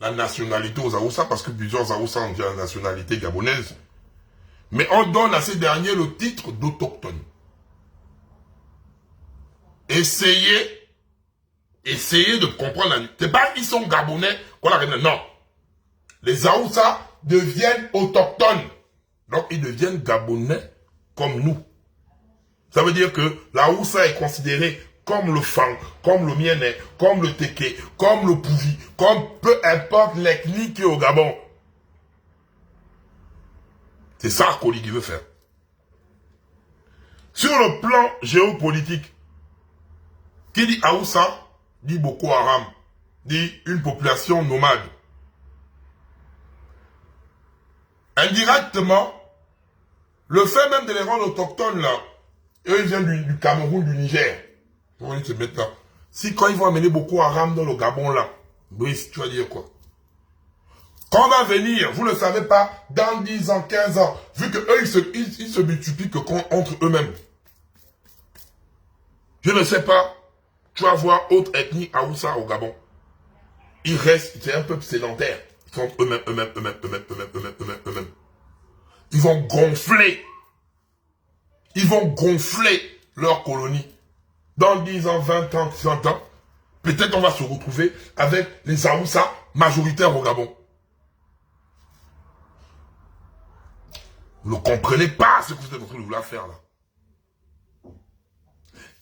[SPEAKER 1] la nationalité aux Aoussa, parce que plusieurs Aoussa ont déjà la nationalité gabonaise, mais on donne à ces derniers le titre d'autochtone. Essayez de comprendre. C'est pas qu'ils sont gabonais qu'on la remet. Non. Les Aoussa deviennent autochtones. Donc ils deviennent gabonais comme nous. Ça veut dire que la Oussa est considérée comme le Fang, comme le Mienné, comme le Téké, comme le Pouvi, comme peu importe l'ethnie qui est au Gabon. C'est ça qu'Oligui veut faire. Sur le plan géopolitique, qui dit Aoussa, dit Boko Haram, dit une population nomade. Indirectement, le fait même de les rendre autochtones là, eux ils viennent du Cameroun, du Niger. Ils se mettent là. Si quand ils vont amener Boko Haram dans le Gabon là, Brice, tu vas dire quoi? Quand on va venir, vous ne le savez pas, dans 10 ans, 15 ans, vu que eux ils se multiplient que entre eux-mêmes. Je ne sais pas, tu vas voir autre ethnie Aoussa au Gabon. Ils restent, c'est un peuple sédentaire. Ils sont eux-mêmes. Ils vont gonfler. Ils vont gonfler leur colonie. Dans 10 ans, 20 ans, 30 ans, peut-être on va se retrouver avec les Aoussa majoritaires au Gabon. Vous ne comprenez pas ce que vous êtes en train de vouloir faire là.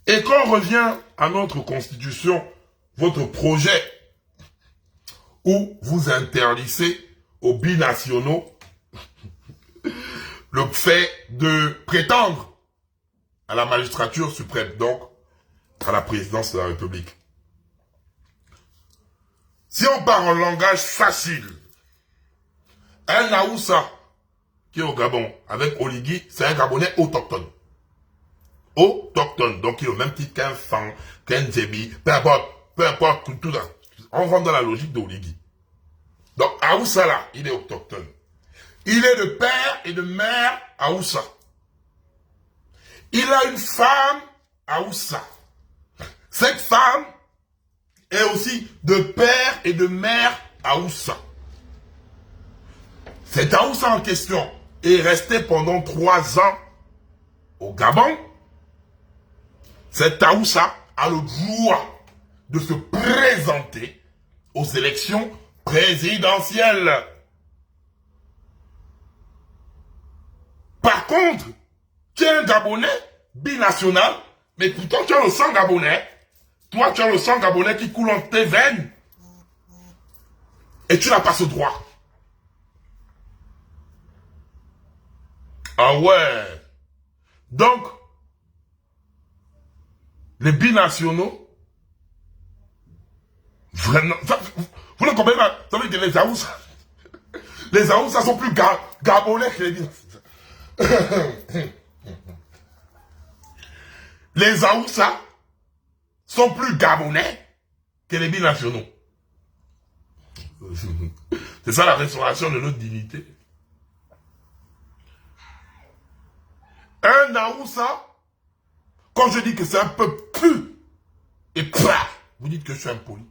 [SPEAKER 1] Et quand on revient à notre constitution, votre projet, où vous interdisez aux binationaux le fait de prétendre à la magistrature suprême, donc à la présidence de la République. Si on parle en langage facile, un Aoussa qui est au Gabon avec Oligui, c'est un Gabonais autochtone. Autochtone, donc il est au même titre qu'un Fang, qu'un Djebi, peu importe, tout ça. On rentre dans la logique d'Oligui. Donc Aoussa là, il est autochtone. Il est de père et de mère Aoussa. Il a une femme Aoussa. Cette femme est aussi de père et de mère Aoussa. Cet Aoussa en question est resté pendant 3 ans au Gabon. Cet Aoussa a le droit de se présenter aux élections présidentielles. Par contre, tu es un Gabonais binational, mais pourtant tu as le sang gabonais. Toi, tu as le sang gabonais qui coule entre tes veines. Et tu n'as pas ce droit. Ah ouais. Donc, les binationaux, vraiment, vous ne comprenez pas, ça veut dire que les Aoussa sont plus gabonais que les binationaux. Les Aoussa sont plus gabonais que les binationaux. C'est ça la restauration de notre dignité. Un Aoussa, quand je dis que c'est un peu pu et plat, vous dites que je suis impoli.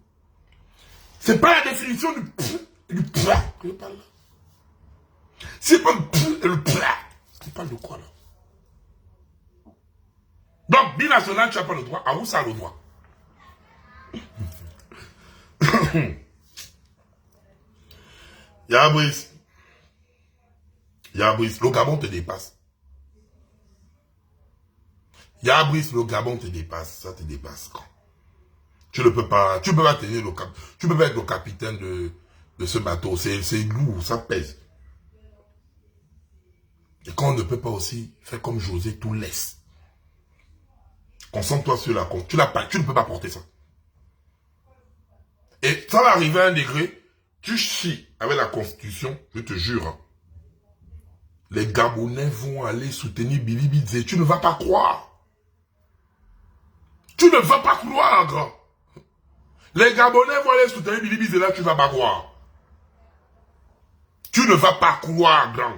[SPEAKER 1] C'est pas la définition du plat que je parle là. C'est pas le pu et le plat. Tu parles de quoi là? Donc, binational, tu n'as pas le droit. Aoussa a le droit. Yabrice, le Gabon te dépasse. Yabrice, le Gabon te dépasse. Ça te dépasse. Tu ne peux pas, tu peux pas tenir le cap. Tu peux pas être le capitaine de ce bateau. C'est lourd, ça pèse. Et quand on ne peut pas aussi faire comme José, tout laisse. Concentre-toi sur la compte. Tu ne peux pas porter ça. Et ça va arriver à un degré, tu chies avec la Constitution, je te jure. Hein. Les Gabonais vont aller soutenir Billy Bizet. Tu ne vas pas croire. Tu ne vas pas croire, grand. Les Gabonais vont aller soutenir Billy Bizet, là, tu ne vas pas croire. Tu ne vas pas croire, grand.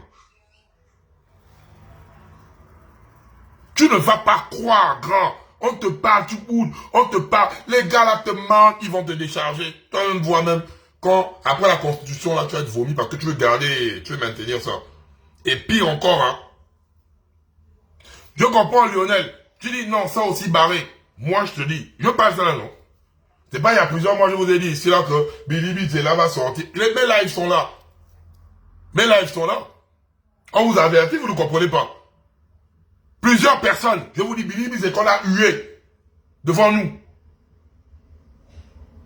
[SPEAKER 1] Tu ne vas pas croire, grand. On te parle, tu boudes, on te parle. Les gars là te mentent, ils vont te décharger. Toi-même, vois même, quand, après la Constitution, là, tu vas être vomi parce que tu veux garder, tu veux maintenir ça. Et pire encore, hein. Je comprends, Lionel. Tu dis, non, ça aussi barré. Moi, je te dis, je parle ça là, non. C'est pas il y a plusieurs mois, je vous ai dit, ici là, que Billy Bizet là va sortir. Mes lives sont là. Mes lives sont là. On vous a averti, vous ne comprenez pas. Plusieurs personnes, je vous dis, Billy Bizet qu'on a hué devant nous.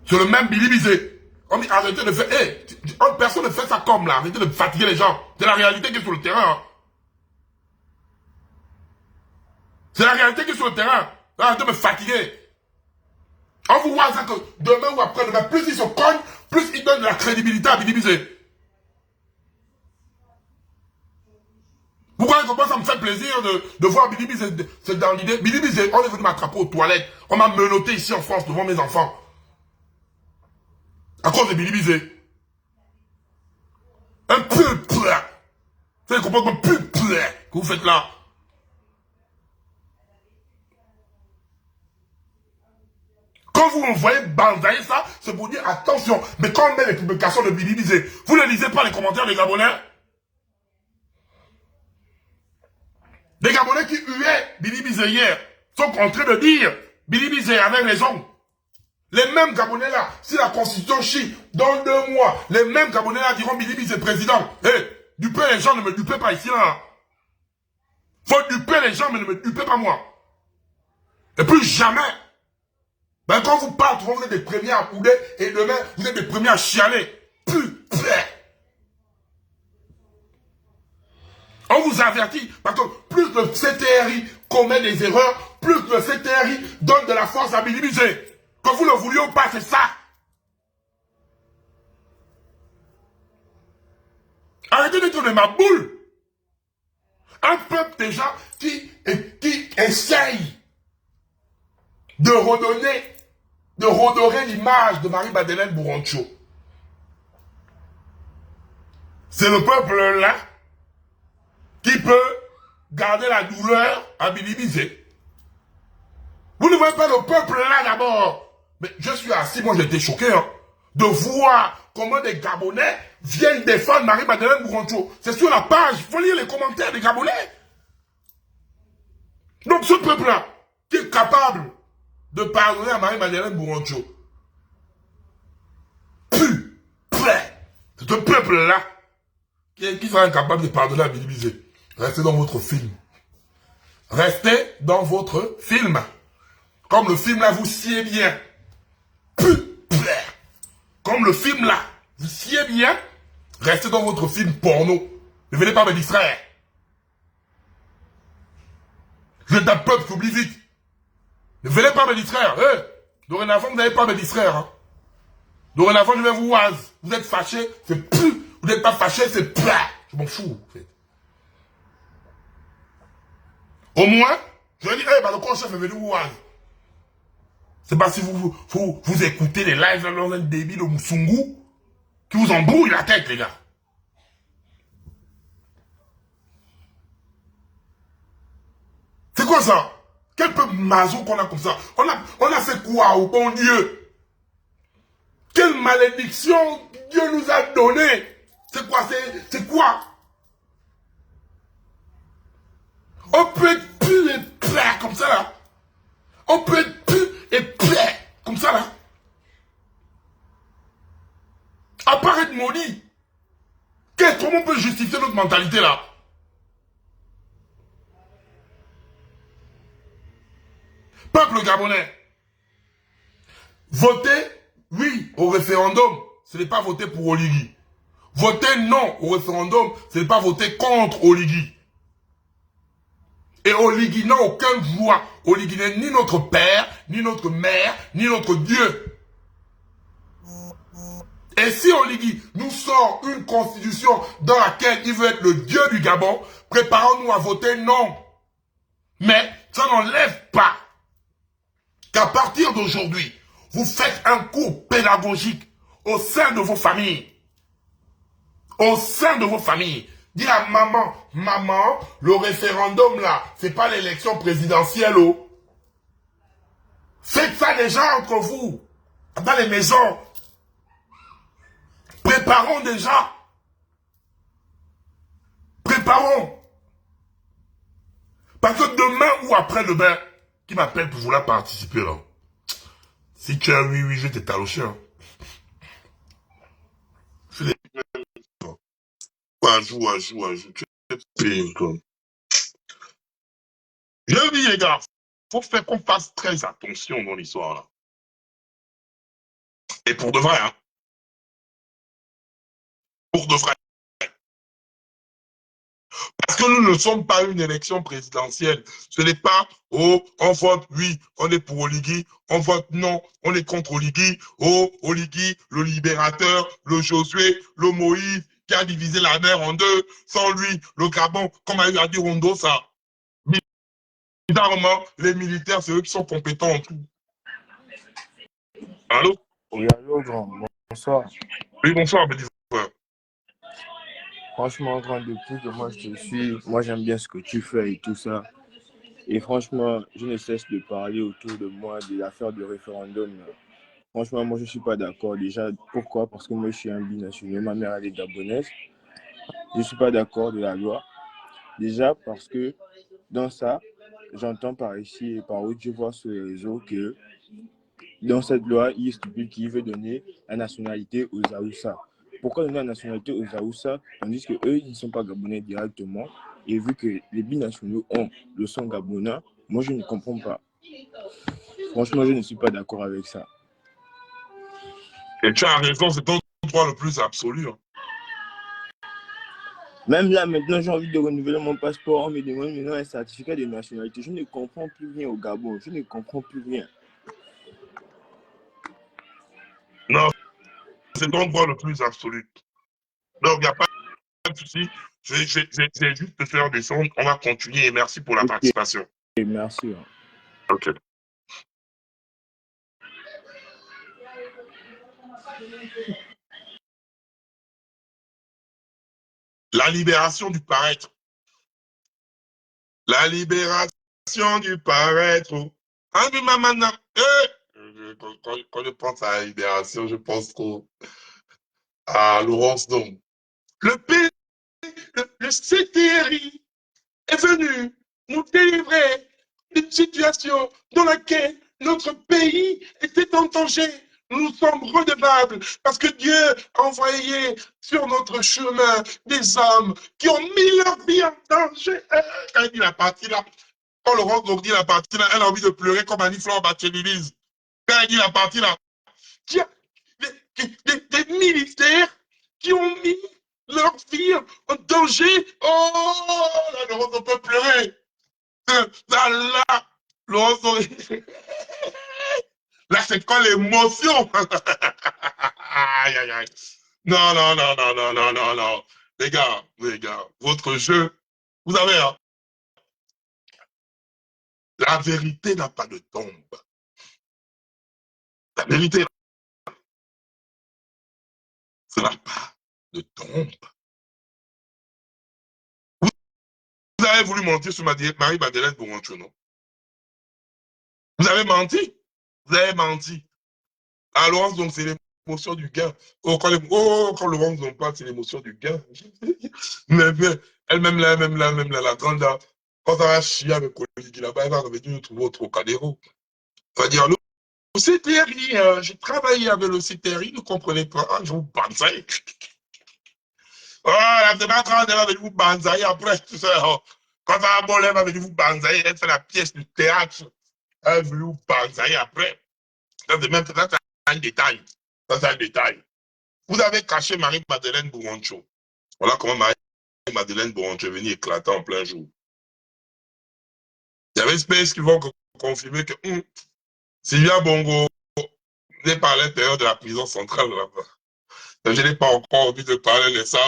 [SPEAKER 1] Sur le même Billy Bizet. On dit, arrêtez de faire, personne ne fait ça comme là, arrêtez de fatiguer les gens. C'est la réalité qui est sur le terrain. Hein. C'est la réalité qui est sur le terrain. Arrêtez de me fatiguer. On vous voit ça que demain ou après-demain, plus ils se cognent, plus ils donnent de la crédibilité à Billy Bizet. Vous croyez que moi ça me fait plaisir de voir Billy Bizet, c'est dans l'idée. Billy Bizet, on est venu m'attraper aux toilettes. On m'a menotté ici en France devant mes enfants. À cause de Billy Bizet. Un peu plat. Vous comprenez un peu plat que vous faites là. Quand vous envoyez bandailler ça, c'est pour dire attention. Mais quand on met les publications de Billy Bizet, vous ne lisez pas les commentaires des Gabonais. Les Gabonais qui huaient Billy Bizet hier sont en train de dire Billy Bizet avait raison. Les mêmes Gabonais là, si la Constitution chie dans 2 mois, les mêmes Gabonais là diront Billy Bizet président. Dupez les gens, ne me dupez pas ici là. Faut duper les gens, mais ne me dupez pas moi. Et plus jamais. Ben quand vous partez, vous êtes les premiers à couler et demain, vous êtes les premiers à chialer. On vous avertit, parce que plus le CTRI commet des erreurs, plus le CTRI donne de la force à Billy Bizet. Que vous le vouliez ou pas, c'est ça. Arrêtez de tourner ma boule. Un peuple déjà qui essaye de redorer l'image de Marie-Madeleine Bourancho. C'est le peuple là qui peut garder la douleur à Billy Bizet. Vous ne voyez pas le peuple là d'abord. Mais je suis assis, moi j'étais choqué hein, de voir comment des Gabonais viennent défendre Marie-Madeleine Bourancho. C'est sur la page, il faut lire les commentaires des Gabonais. Donc ce peuple là, qui est capable de pardonner à Marie-Madeleine Bourancho. C'est ce peuple là qui sera incapable de pardonner à Billy Bizet. Restez dans votre film. Restez dans votre film. Comme le film là vous sied bien. Comme le film là vous sied bien. Restez dans votre film porno. Ne venez pas me distraire. Je êtes un peuple qui oublie vite. Ne venez pas me distraire. Dorénavant, vous n'allez pas me distraire. Hein. Dorénavant, je vais vous oise. Vous êtes fâché, c'est plus. Vous n'êtes pas fâché, c'est plat. Je m'en fous, en fait. Au moins, je vais dire, le grand chef est venu vous oise. C'est pas si vous écoutez les lives dans un débit de Moussoungou qui vous embrouille la tête, les gars. C'est quoi ça? Quel peu mazo qu'on a comme ça? On a fait quoi au bon Dieu? Quelle malédiction Dieu nous a donné? C'est quoi? C'est quoi? On peut être plus et plat comme ça là. On peut être plus et plat comme ça là. Apparaître maudit. Comment on peut justifier notre mentalité là? Peuple gabonais, votez oui au référendum, ce n'est pas voter pour Oligui. Votez non au référendum, ce n'est pas voter contre Oligui. Et Oligui n'a aucun droit. Oligui n'est ni notre père, ni notre mère, ni notre Dieu. Et si Oligui nous sort une constitution dans laquelle il veut être le Dieu du Gabon, préparons-nous à voter non. Mais ça n'enlève pas qu'à partir d'aujourd'hui, vous faites un cours pédagogique au sein de vos familles. Au sein de vos familles. Dis à maman, maman, le référendum là, c'est pas l'élection présidentielle. Oh. Faites ça déjà entre vous, dans les maisons. Préparons déjà. Préparons. Parce que demain ou après-demain, qui m'appelle pour vouloir participer là. Si tu as oui, je vais t'étalocher. Hein. Un jour. Tu es pire, toi. Je dis, les gars, faut faire qu'on fasse très attention dans l'histoire là. Et pour de vrai, hein. Pour de vrai. Parce que nous ne sommes pas une élection présidentielle. Ce n'est pas, oh, on vote oui, on est pour Oligui, on vote non, on est contre Oligui, oh, Oligui, le libérateur, le Josué, le Moïse, qui a divisé la mer en deux, sans lui, le Gabon, comme a eu à dire Rondo, ça. Bizarrement, les militaires, c'est eux qui sont compétents en tout. Allô?
[SPEAKER 4] Oui, allô, grand. Bonsoir.
[SPEAKER 1] Oui, bonsoir, petit frère.
[SPEAKER 4] Franchement, grand, depuis que moi je te suis, moi j'aime bien ce que tu fais et tout ça. Et franchement, je ne cesse de parler autour de moi de l'affaire du référendum. Franchement, moi je ne suis pas d'accord. Déjà, pourquoi? Parce que moi je suis un binational. Ma mère elle est gabonaise. Je ne suis pas d'accord de la loi. Déjà parce que dans ça, j'entends par ici et par où je vois sur les réseaux que dans cette loi, il stipule qu'il veut donner la nationalité aux Aoussa. Pourquoi donner la nationalité aux Aoussa tandis qu'eux, ils ne sont pas gabonais directement? Et vu que les binationaux ont le sang gabonais, moi je ne comprends pas. Franchement, je ne suis pas d'accord avec ça.
[SPEAKER 1] Et tu as raison, c'est ton droit le plus absolu. Hein.
[SPEAKER 4] Même là, maintenant, j'ai envie de renouveler mon passeport. On me demande maintenant un certificat de nationalité. Je ne comprends plus rien au Gabon. Je ne comprends plus rien.
[SPEAKER 1] Non, c'est ton droit le plus absolu. Donc, il n'y a pas de souci. Je vais juste te faire descendre. On va continuer et merci pour la participation.
[SPEAKER 4] Merci.
[SPEAKER 1] Ok. La libération du paraître. La libération du paraître. Ah, mais maman, quand je pense à la libération, je pense trop à Laurence Dom. Le pays, le CTRI est venu nous délivrer d'une situation dans laquelle notre pays était en danger. Nous sommes redevables parce que Dieu a envoyé sur notre chemin des hommes qui ont mis leur vie en danger. Quand il dit la partie là, quand Laurence dit la partie là, elle a envie de pleurer comme Annie-Fleur Bachelilise. Quand elle dit la partie là, il y a des militaires qui ont mis leur vie en danger. Oh, là, Laurence, on peut pleurer. Là, Laurence, là, c'est quand l'émotion. Aïe, aïe, aïe. Non. Les gars, votre jeu, vous savez, hein, la vérité n'a pas de tombe. La vérité, ça n'a pas de tombe. Vous avez voulu mentir sur Marie-Madeleine Bourrancho, non? Vous avez menti. Vous avez menti. Alors, donc, c'est l'émotion du gain. Quand Laurence n'ont pas, c'est l'émotion du gain. Mais elle-même là, la grande là, quand ça va chier avec Oligui là-bas, elle va revenir nous trouver au Trocadéro. Elle va dire, le CTRI, j'ai travaillé avec le CTRI, ne comprenez pas, je vous banzaille. Oh, la débattrante, elle va venir vous banzailler après, tout ça. Quand ça va bon, elle va venir vous banzailler, elle fait la pièce du théâtre. Elle va venir vous banzailler après. Ça, c'est un détail. Ça, c'est un détail. Vous avez caché Marie-Madeleine Bourrancho. Voilà comment Marie-Madeleine Bourrancho est venue éclater en plein jour. Il y avait Space qui vont confirmer que Sylvia Bongo n'est pas à l'intérieur de la prison centrale là-bas. Je n'ai pas encore envie de parler de ça.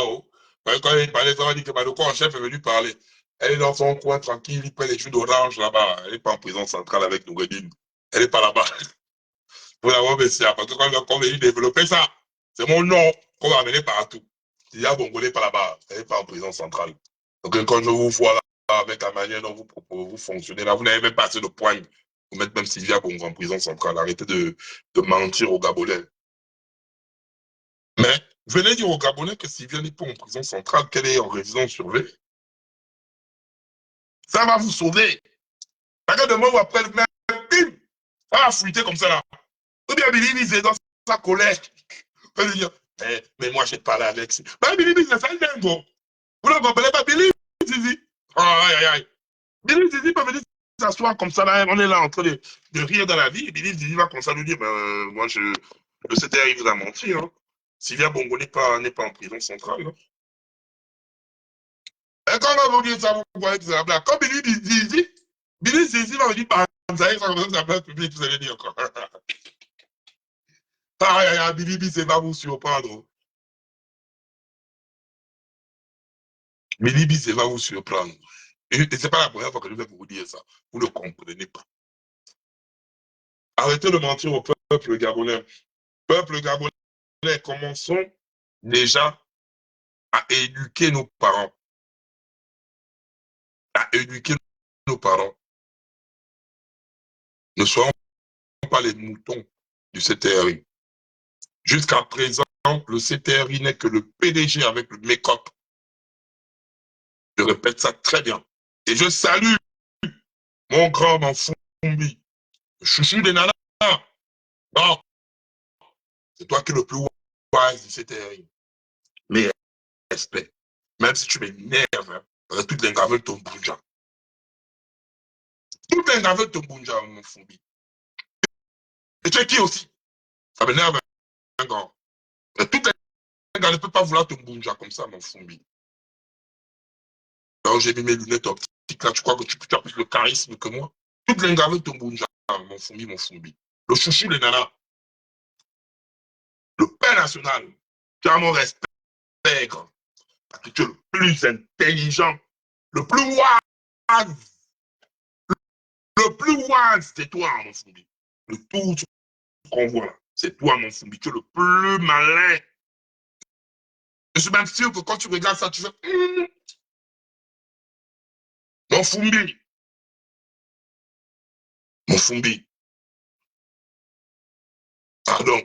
[SPEAKER 1] Quand il parlait, ça m'a dit que Madoko en chef est venu parler. Elle est dans son coin tranquille, il prend les jus d'orange là-bas. Elle n'est pas en prison centrale avec Nougadine. Elle n'est pas là-bas. Vous l'avez Messia, parce que quand on veut développer ça, c'est mon nom qu'on va amener partout. Sylvia Bongo n'est pas là-bas. Elle n'est pas en prison centrale. Donc quand je vous vois là, avec la manière dont vous fonctionnez là, vous n'avez même pas assez de points pour mettre même Sylvia Bongo en prison centrale. Arrêtez de mentir aux Gabonais. Mais venez dire aux Gabonais que Sylvia n'est pas en prison centrale, qu'elle est en résidence surveillée. Ça va vous sauver. Regarde demain ou après, bim, ça va fuiter comme ça là. Ou bien Billy c'est dans sa colère. Vous allez dire, mais moi j'ai parlé avec. Mais Billy c'est ça le dingo. Vous ne comprenez pas Billy Zizi. Aïe aïe aïe. Billy Zizi peut venir s'asseoir comme ça là. On est là en train de rire dans la vie. Et Billy Zizi va comme ça nous dire, moi le CTR il vous a menti. Hein. Sylvia Bongo n'est pas en prison centrale. Hein. Et quand on va vous dire ça, vous voyez que c'est la blague. Quand Billy Zizi va me dire, vous savez, ça c'est la place publique, vous allez dire quoi. Aïe aïe aïe, Billy c'est pas vous surprendre. Billy c'est pas vous surprendre. Et c'est pas la première fois que je vais vous dire ça. Vous ne comprenez pas. Arrêtez de mentir au peuple gabonais. Peuple gabonais, commençons déjà à éduquer nos parents. À éduquer nos parents. Ne soyons pas les moutons du CTRI. Jusqu'à présent, le CTRI n'est que le PDG avec le make-up. Je répète ça très bien. Et je salue mon grand Manfumbi, le chouchou des nanas. Non, c'est toi qui es le plus wise du CTRI. Mais respect. Même si tu m'énerves, hein, toutes les graveurs de ton bounja. Toutes les graveurs de ton bounja, Manfumbi. Et tu es qui aussi? Ça m'énerve, un grand. Et toutes les gars ne peuvent pas vouloir ton bounja comme ça, Manfumbi. Alors j'ai mis mes lunettes optiques là, tu crois que tu as plus le charisme que moi? Toutes les graveurs de ton bounja, mon fumbi. Le chouchou, les nanas. Le père national. Tu as mon respect, grand. Parce que tu es le plus intelligent, le plus wise. Le plus wise, c'est toi, mon fumbi. Le tout qu'on voit là, c'est toi, mon fumbi. Tu es le plus malin. Je suis même sûr que quand tu regardes ça, tu fais mon fumbi. Mon fumbi. Pardon.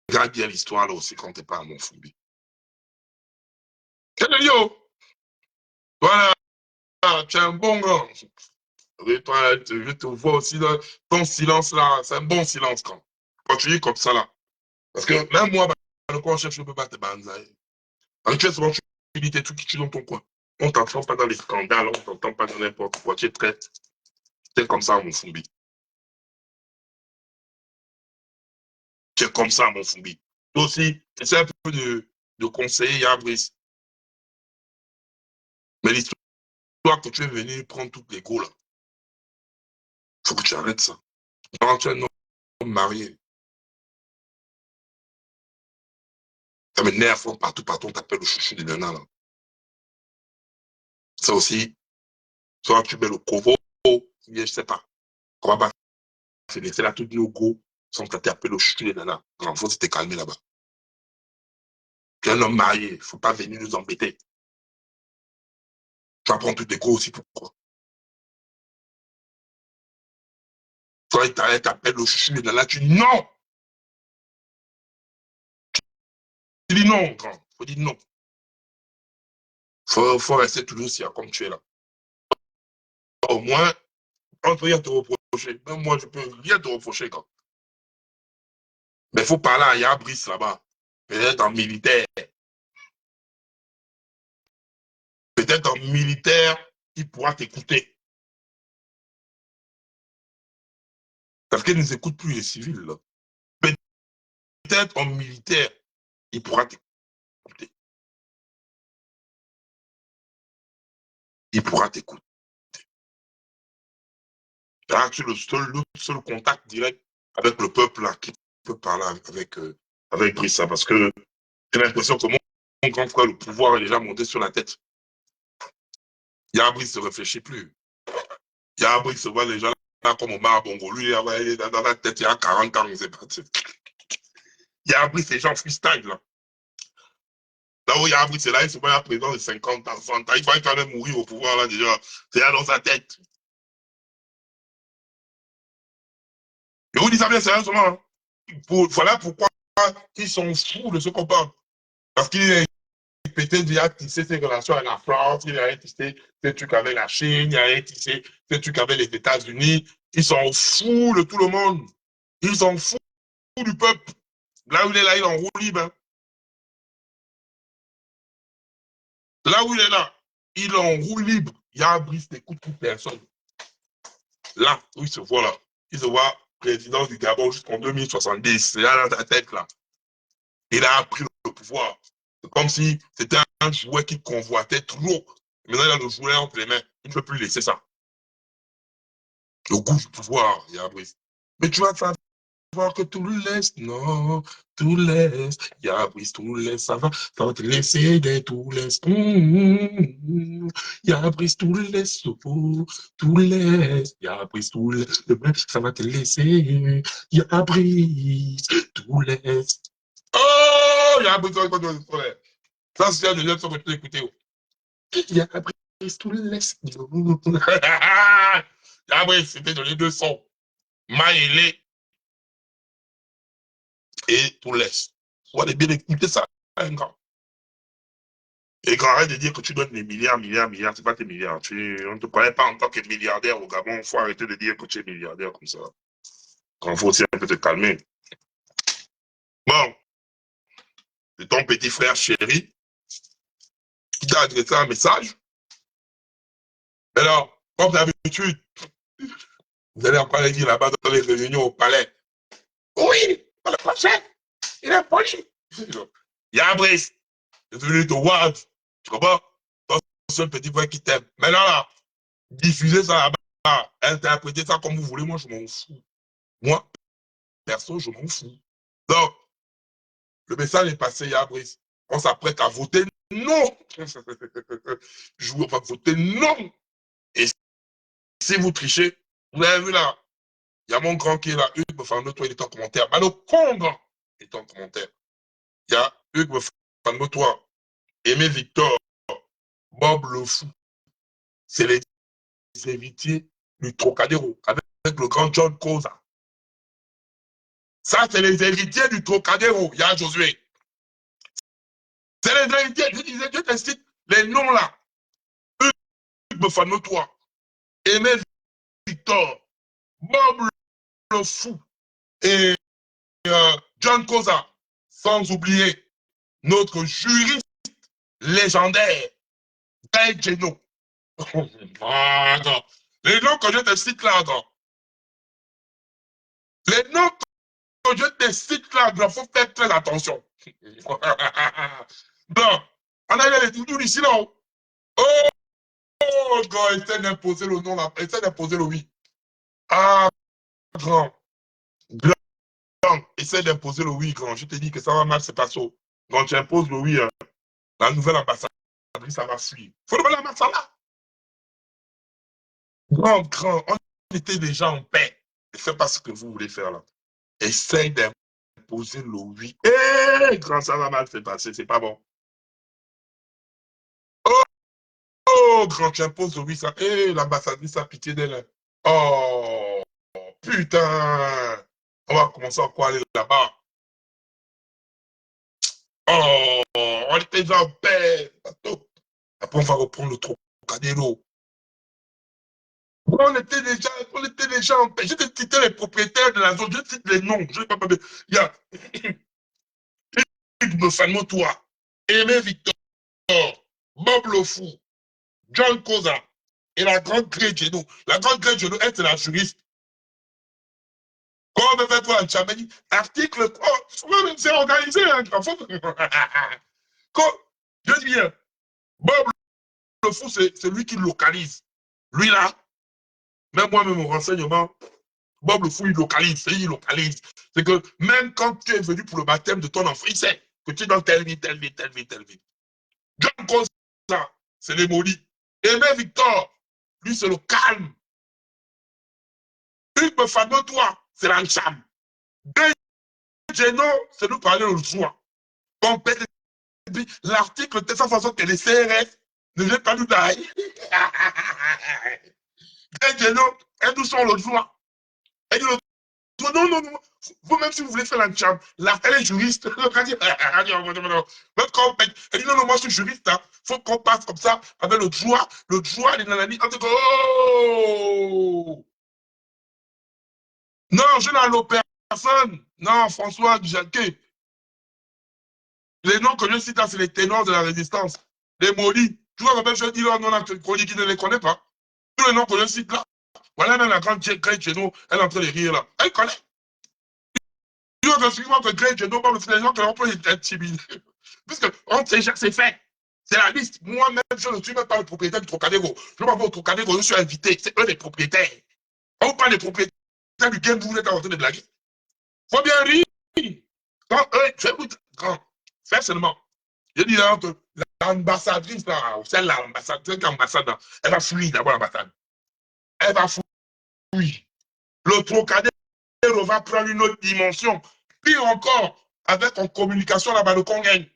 [SPEAKER 1] Regarde bien l'histoire là aussi quand t'es pas à mon fumbi. Yo, voilà, tu es un bon gars. Et toi, je te vois aussi dans ton silence là, c'est un bon silence quand. Continue comme ça là. Parce que même moi, le coin chef, je ne peux pas te banzailler. Tu es souvent, tu dis tes trucs qui tuent dans ton coin. On ne t'entend pas dans les scandales, on ne t'entend pas dans n'importe quoi. Tu es très, comme ça, mon fumbi. Tu es comme ça, mon fumbi. Toi aussi, essaie un peu de conseiller Yabris. Mais l'histoire que tu es venu prendre toutes les go là, il faut que tu arrêtes ça. Quand tu es un homme marié, ça m'énerve partout, on t'appelle le chouchou des nanas là. Ça aussi, soit tu mets le covo, je sais pas. On va pas se laisser là toutes nos go sans t'appeler le chouchou des nanas. Il faut se calmer là-bas. Tu es un homme marié, il ne faut pas venir nous embêter. Tu vas prendre toutes les go aussi, pourquoi? Soit il t'appelle le chouchou des nanas, tu dis non. Tu dis non, grand. Il faut dire non. Faut rester toujours si comme tu es là. Au moins, on peut rien te reprocher. Même moi, je peux rien te reprocher, quand. Mais il faut parler à Yabris là-bas. Peut-être en militaire. Peut-être en militaire, il pourra t'écouter. Parce qu'il ne nous écoute plus les civils. Là. Peut-être en militaire, il pourra t'écouter. Il pourra t'écouter. Là, tu es le seul contact direct avec le peuple là, qui peut parler avec Brice, hein, parce que j'ai l'impression que mon grand frère, le pouvoir est déjà monté sur la tête. Brice ne réfléchit plus. Brice se voit déjà là comme au Bongo. Lui, il est dans la tête, il y a 40 ans, c'est parti. Brice, c'est gens freestyle, là. Là où Brice est là, il se voit à présent de 50 ans, 100 ans. Il va quand même mourir au pouvoir, là, déjà. C'est là dans sa tête. Je vous dis ça bien sérieusement. Hein. Voilà pourquoi ils sont fous de ce qu'on parle. Parce qu'il est pété déjà tissé ses relations avec la France, il a tissé ses trucs avec la Chine, il a tissé ses trucs avec les États-Unis. Ils sont fous de tout le monde. Ils sont fous du peuple. Là où il est là, il est en roue libre. Hein. Là où il est là, il est en roue libre. Brice n'écoute plus personne. Là où il se voit là, il se voit président du Gabon jusqu'en 2070. C'est là dans ta tête là. Il a pris le pouvoir. C'est comme si c'était un jouet qui convoitait trop. Maintenant, il a le jouet entre les mains. Il ne peut plus laisser ça. Le goût du pouvoir, Brice. Mais tu vas savoir que tout laisse, non, tout laisse. Brice, tout laisse, ça va te laisser des tout laisse. Brice, tout laisse, tout laisse. Brice, tout laisse, ça va te laisser. Brice, tout laisse. Oh, Brice, ça, c'est de l'autre que tu écoutais. Brice, tout laisse. Brice, c'était dans les deux sons. Maïlé et tout laisse. Vous allez bien écouter ça, un grand. Et quand arrête de dire que tu donnes des milliards, c'est pas tes milliards. On ne te connaît pas en tant que milliardaire au Gabon. Il faut arrêter de dire que tu es milliardaire comme ça. Quand il faut aussi un peu te calmer. Bon, c'est ton petit frère chéri qui t'a adressé un message. Alors, comme d'habitude, vous allez encore aller dire là-bas dans les réunions au palais. Oui, dans le prochain, il est poli. Brice, c'est devenu ton wad. Tu comprends? Ton seul petit frère qui t'aime. Maintenant là, diffusez ça là-bas, interprétez ça comme vous voulez, moi je m'en fous. Moi, perso, je m'en fous. Donc, le message est passé, Brice. On s'apprête à voter non. On va voter non. Et si vous trichez, vous avez vu là, il y a mon grand qui est là, Hugues Bofano, toi il est en commentaire. Bah, le Congo est en commentaire. Il y a Hugues Bofano, toi, Aimé Victor, Bob le Fou. C'est les héritiers du Trocadéro, avec le grand John Cosa. Ça, c'est les héritiers du Trocadéro. Il y a Josué. C'est les héritiers. Je disais, je t'incite les noms là. Hugues Bofano, toi, Aimé Victor, Bob le Fou et John Cosa. Sans oublier notre juriste légendaire, Dave Geno. Les noms que je te cite là, les noms que je te cite là, il faut faire très attention. Donc, on a les toutous ici là. Oh, grand, essaie d'imposer le nom là, essaie d'imposer le oui. Ah, grand, essaie d'imposer le oui, grand. Je te dis que ça va mal se passer. Quand tu imposes le oui, la nouvelle ambassadrice, ça va suivre. Faut le mettre là. Grand, on était déjà en paix. Ne faites pas ce que vous voulez faire là. Essaye d'imposer le oui. Grand, ça va mal se passer, c'est pas bon. Oh, grand, tu imposes le oui, ça. L'ambassadrice a pitié d'elle. Oh, putain. On va commencer à quoi aller là-bas. Oh, on était déjà en paix. Après, on va reprendre le Trocadéro. On était déjà en paix. Je te citais les propriétaires de la zone, je cite les noms. Je ne sais pas. Il y a Hugues Bofano, toi, Aimé Victor, Bob le Fou, John Cosa et la grande Grey Geno. La grande Grey Geno, elle, c'est la juriste. Comment on peut faire toi en Tchamani? Article 3, c'est organisé, hein, je dis bien, Bob le Fou, c'est lui qui localise. Lui là, Même moi-même, mon renseignement, Bob le fou, il localise. C'est que même quand tu es venu pour le baptême de ton enfant, il sait que tu es dans telle vie, telle vie, telle vie, telle vie. John Cosa, c'est les maudits. Aimé Victor, lui, c'est le calme. Hugues Fabio, toi, c'est l'encham. Geno, c'est nous parler le joie. L'article de cette façon que les CRS ne viennent pas nous tailler. Geno, elles nous sont le joie. Elle dit, non, non, non. Vous-même, si vous voulez faire l'encham, elle est juriste. Elle dit, non, non, moi, je suis juriste. Il faut qu'on passe comme ça avec le joie, les nanani. Oh! Non, je n'allope personne. Non, François Jacquet. Les noms que je cite là, c'est les ténors de la résistance. Les maudits. Tu vois, même je dis là, non, chronique qui ne les connaît pas. Tous les noms que je cite là. Voilà, même la grande Grey Geno, elle est en train de rire là. Elle connaît. Tu vois, que Grey Geno, c'est les gens qui ont pas été intimider. Puisque on sait déjà, c'est fait. C'est la liste. Moi-même, je ne suis même pas le propriétaire du Trocadéro. Je ne vais pas au Trocadéro, je suis invité. C'est eux les propriétaires. On parle des propriétaires du game, vous êtes en train de blaguer. Faut bien rire. Quand eux, je vais vous dire, fais seulement. Je dis là que l'ambassadrice, c'est l'ambassade, elle va fuir d'abord l'ambassade. Elle va fuir. Le Trocadéro va prendre une autre dimension. Pire encore, avec en communication là-bas, le Congagne.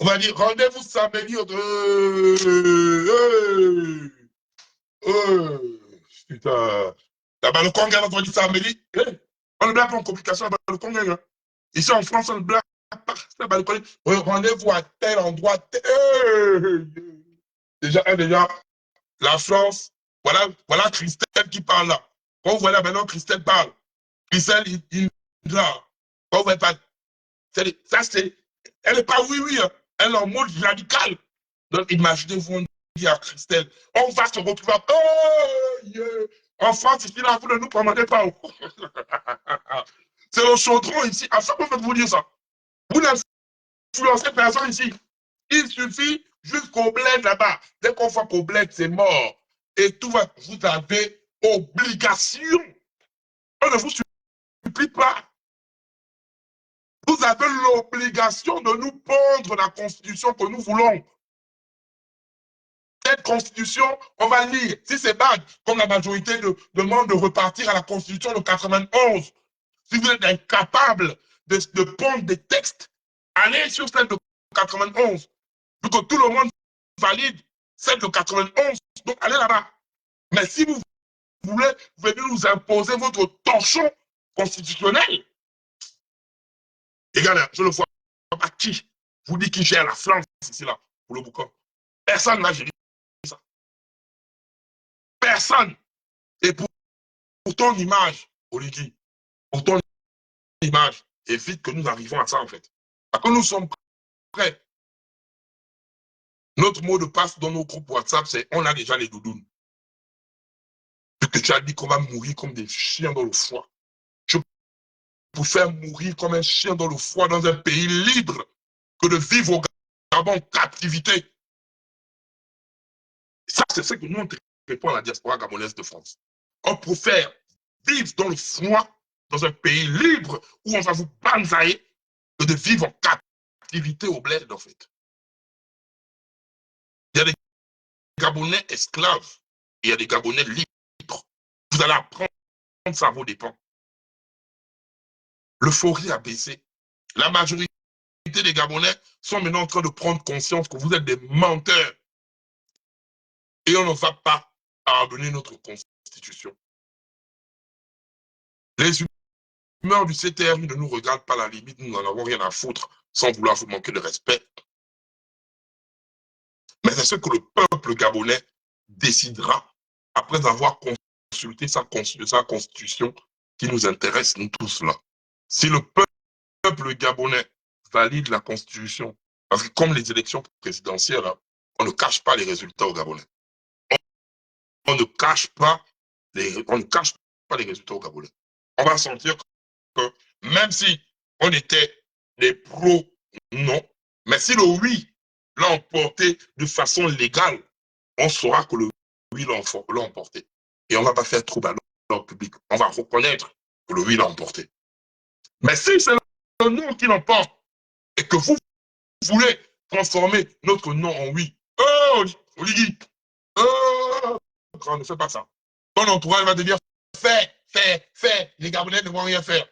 [SPEAKER 1] On va dire, rendez-vous samedi. Putain. Là-bas, le Congagne, on va dire samedi. On ne blague pas en communication là-bas, le Congagne. Ici en France, on ne blague pas. Rendez-vous à tel endroit. Déjà, la France, voilà Christelle qui parle là. Quand vous voyez là, maintenant, Christelle parle. Christelle, il là. Quand vous voyez pas, ça c'est, elle n'est pas oui, hein. Elle est en mode radical. Donc, imaginez-vous, on dit à Christelle, on va se retrouver à... Oh, yeah. En France, ici, là, vous ne nous commandez pas. C'est le chaudron ici. À chaque fois que vous dire ça, vous n'influencez personne ici. Il suffit jusqu'au bled là-bas. Dès qu'on voit qu'au bled, c'est mort. Et tout va, vous avez obligation. On ne vous supplie pas. Vous avez l'obligation de nous pondre la constitution que nous voulons. Cette constitution, on va lire. Si c'est bad, comme la majorité demande de repartir à la constitution de 91, si vous êtes incapable de pondre des textes, allez sur celle de 91. Vu que tout le monde valide celle de 91, donc allez là-bas. Mais si vous voulez venir nous imposer votre torchon constitutionnel, les gars, je ne vois pas qui vous dit qui gère la France ici, là, pour le boucan. Personne n'a géré ça. Personne. Et pour ton image, Oligi, pour ton image, évite que nous arrivons à ça, en fait. Parce que nous sommes prêts. Notre mot de passe dans nos groupes WhatsApp, c'est on a déjà les doudounes. Vu que tu as dit qu'on va mourir comme des chiens dans le foie. Je peux faire mourir comme un chien dans le foie dans un pays libre que de vivre au Gabon en captivité. Ça, c'est ce que nous, on répond à la diaspora gabonaise de France. On préfère vivre dans le foie, dans un pays libre où on va vous banzailler, que de vivre en captivité au bled, en fait. Il y a des Gabonais esclaves, et il y a des Gabonais libres. Vous allez apprendre ça à vos dépens. L'euphorie a baissé. La majorité des Gabonais sont maintenant en train de prendre conscience que vous êtes des menteurs. Et on ne va pas abandonner notre constitution. Les humeurs du CTR ne nous regardent pas, à la limite, nous n'en avons rien à foutre, sans vouloir vous manquer de respect. Mais c'est ce que le peuple gabonais décidera après avoir consulté sa constitution qui nous intéresse, nous tous là. Si le peuple gabonais valide la constitution, parce que comme les élections présidentielles, on ne cache pas les résultats aux Gabonais. On ne cache pas les résultats aux Gabonais. On va sentir que même si on était des pros, non, mais si le oui l'a emporté de façon légale, on saura que le oui l'a emporté. Et on ne va pas faire trouble à l'ordre public. On va reconnaître que le oui l'a emporté. Mais si c'est le non qui l'emporte et que vous voulez transformer notre non en oui, oh, Oligui, oh, ne fais pas ça. Ton entourage va te dire, fais, les Gabonais ne vont rien faire.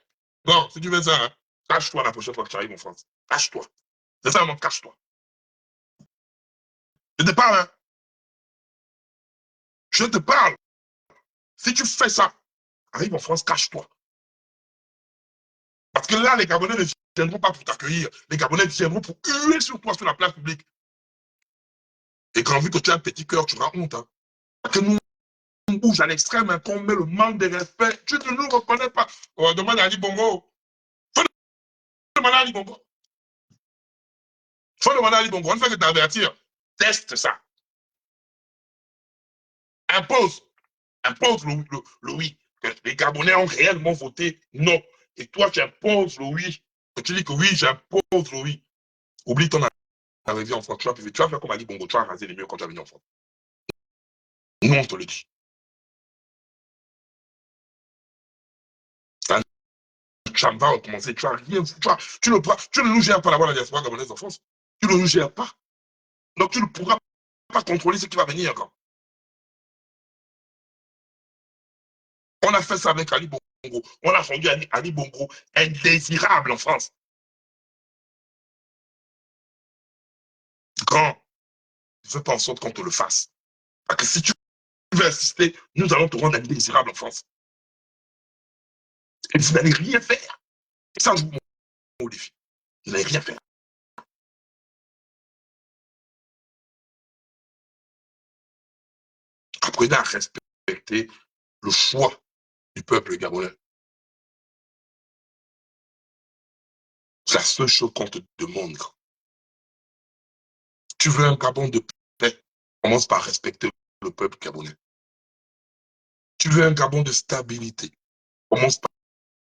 [SPEAKER 1] Bon, si tu veux ça, hein, cache-toi la prochaine fois que tu arrives en France. Cache-toi. C'est ça, non, cache-toi. Je te parle, hein. Je te parle. Si tu fais ça, arrive en France, cache-toi. Parce que là, les Gabonais ne viendront pas pour t'accueillir. Les Gabonais viendront pour huer sur toi sur la place publique. Et quand vu que tu as un petit cœur, tu auras honte. Hein. Parce que nous, on bouge à l'extrême, hein, qu'on met le manque de respect. Tu ne nous reconnais pas. Oh, demande à Ali Bongo. Faut demander à Ali Bongo. Faut demander à Ali Bongo. On ne fait que t'avertir. Teste ça. Impose. Impose le oui. Que les Gabonais ont réellement voté non. Et toi, tu imposes le oui. Que tu dis que oui, j'impose le oui. Oublie ton arrivée en France. Tu vas faire comme Ali Bongo. Tu vas raser les murs quand tu vas venir en France. Nous, on te le dit. Tu vas recommencer. Tu vas rien. Tu ne nous gères pas d'avoir la diaspora gabonaise en France. Tu ne nous gères pas. Donc, tu ne pourras pas contrôler ce qui va venir. Quand. On a fait ça avec Ali Bongo. On a rendu Ali Bongo indésirable en France. Grand, ne fais pas en sorte qu'on te le fasse. Parce que si tu veux insister, nous allons te rendre indésirable en France. Et vous n'allez rien faire. Et ça, je vous montre au défi. Vous n'allez rien faire. Apprenez à respecter le choix du peuple gabonais. C'est la seule chose qu'on te demande. Tu veux un Gabon de paix, commence par respecter le peuple gabonais. Tu veux un Gabon de stabilité, commence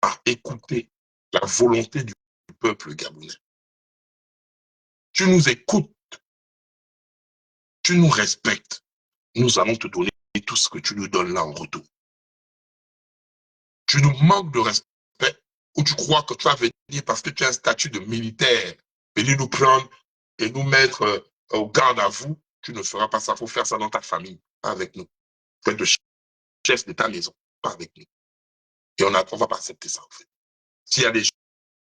[SPEAKER 1] par écouter la volonté du peuple gabonais. Tu nous écoutes, tu nous respectes, nous allons te donner tout ce que tu nous donnes là en retour. Tu nous manques de respect ou tu crois que tu vas venir parce que tu as un statut de militaire, venir nous prendre et nous mettre au garde à vous, tu ne feras pas ça. Il faut faire ça dans ta famille, pas avec nous. Faites le chef de ta maison, pas avec nous. Et on ne va pas accepter ça, en fait. S'il y a des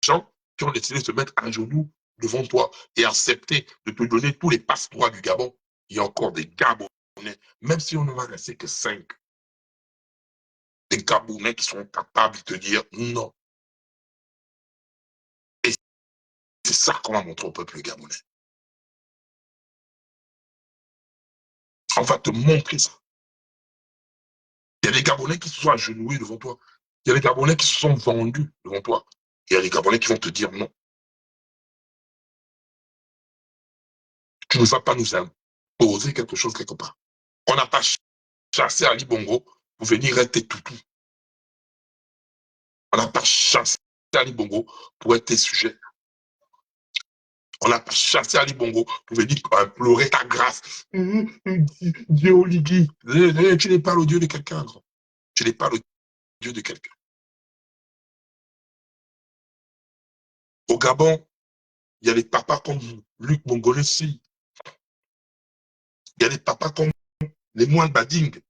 [SPEAKER 1] gens qui ont décidé de se mettre à genoux devant toi et accepter de te donner tous les passe-droits du Gabon, il y a encore des Gabonais, même si on ne va rester que 5, des Gabonais qui sont capables de te dire non. Et c'est ça qu'on va montrer au peuple gabonais. On va te montrer ça. Il y a des Gabonais qui se sont agenouillés devant toi. Il y a des Gabonais qui se sont vendus devant toi. Il y a des Gabonais qui vont te dire non. Tu ne vas pas nous imposer quelque chose quelque part. On n'a pas chassé Ali Bongo pour venir rester toutou. On n'a pas chassé Ali Bongo pour être tes sujets. On n'a pas chassé Ali Bongo pour venir implorer ta grâce. Dieu Oligui. Tu n'es pas le Dieu de quelqu'un. Tu n'es pas le Dieu de quelqu'un. Au Gabon, il y a des papas comme Luc Bongonessi. Il y a des papas comme les moines Bading.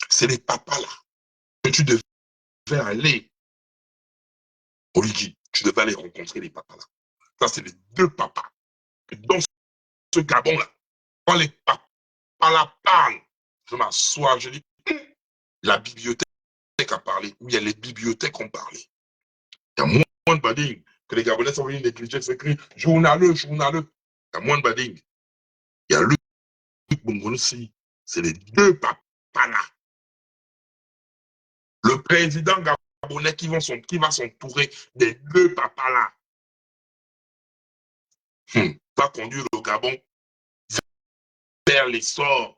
[SPEAKER 1] C'est les papas là que tu devais aller. Oligui, tu devais aller rencontrer les papas là. Ça, c'est les deux papas. Dans ce Gabon-là, quand les papas là parlent, je m'assois, je dis, la bibliothèque a parlé, ou bien les bibliothèques ont parlé. Il y a moins de bading que les Gabonais sont venus négliger, c'est écrit journaleux. Il y a moins de bading. Il y a Luc Bongonossi. C'est les deux papas là. Le président gabonais qui va s'entourer des deux papas là. Va conduire le Gabon vers l'essor,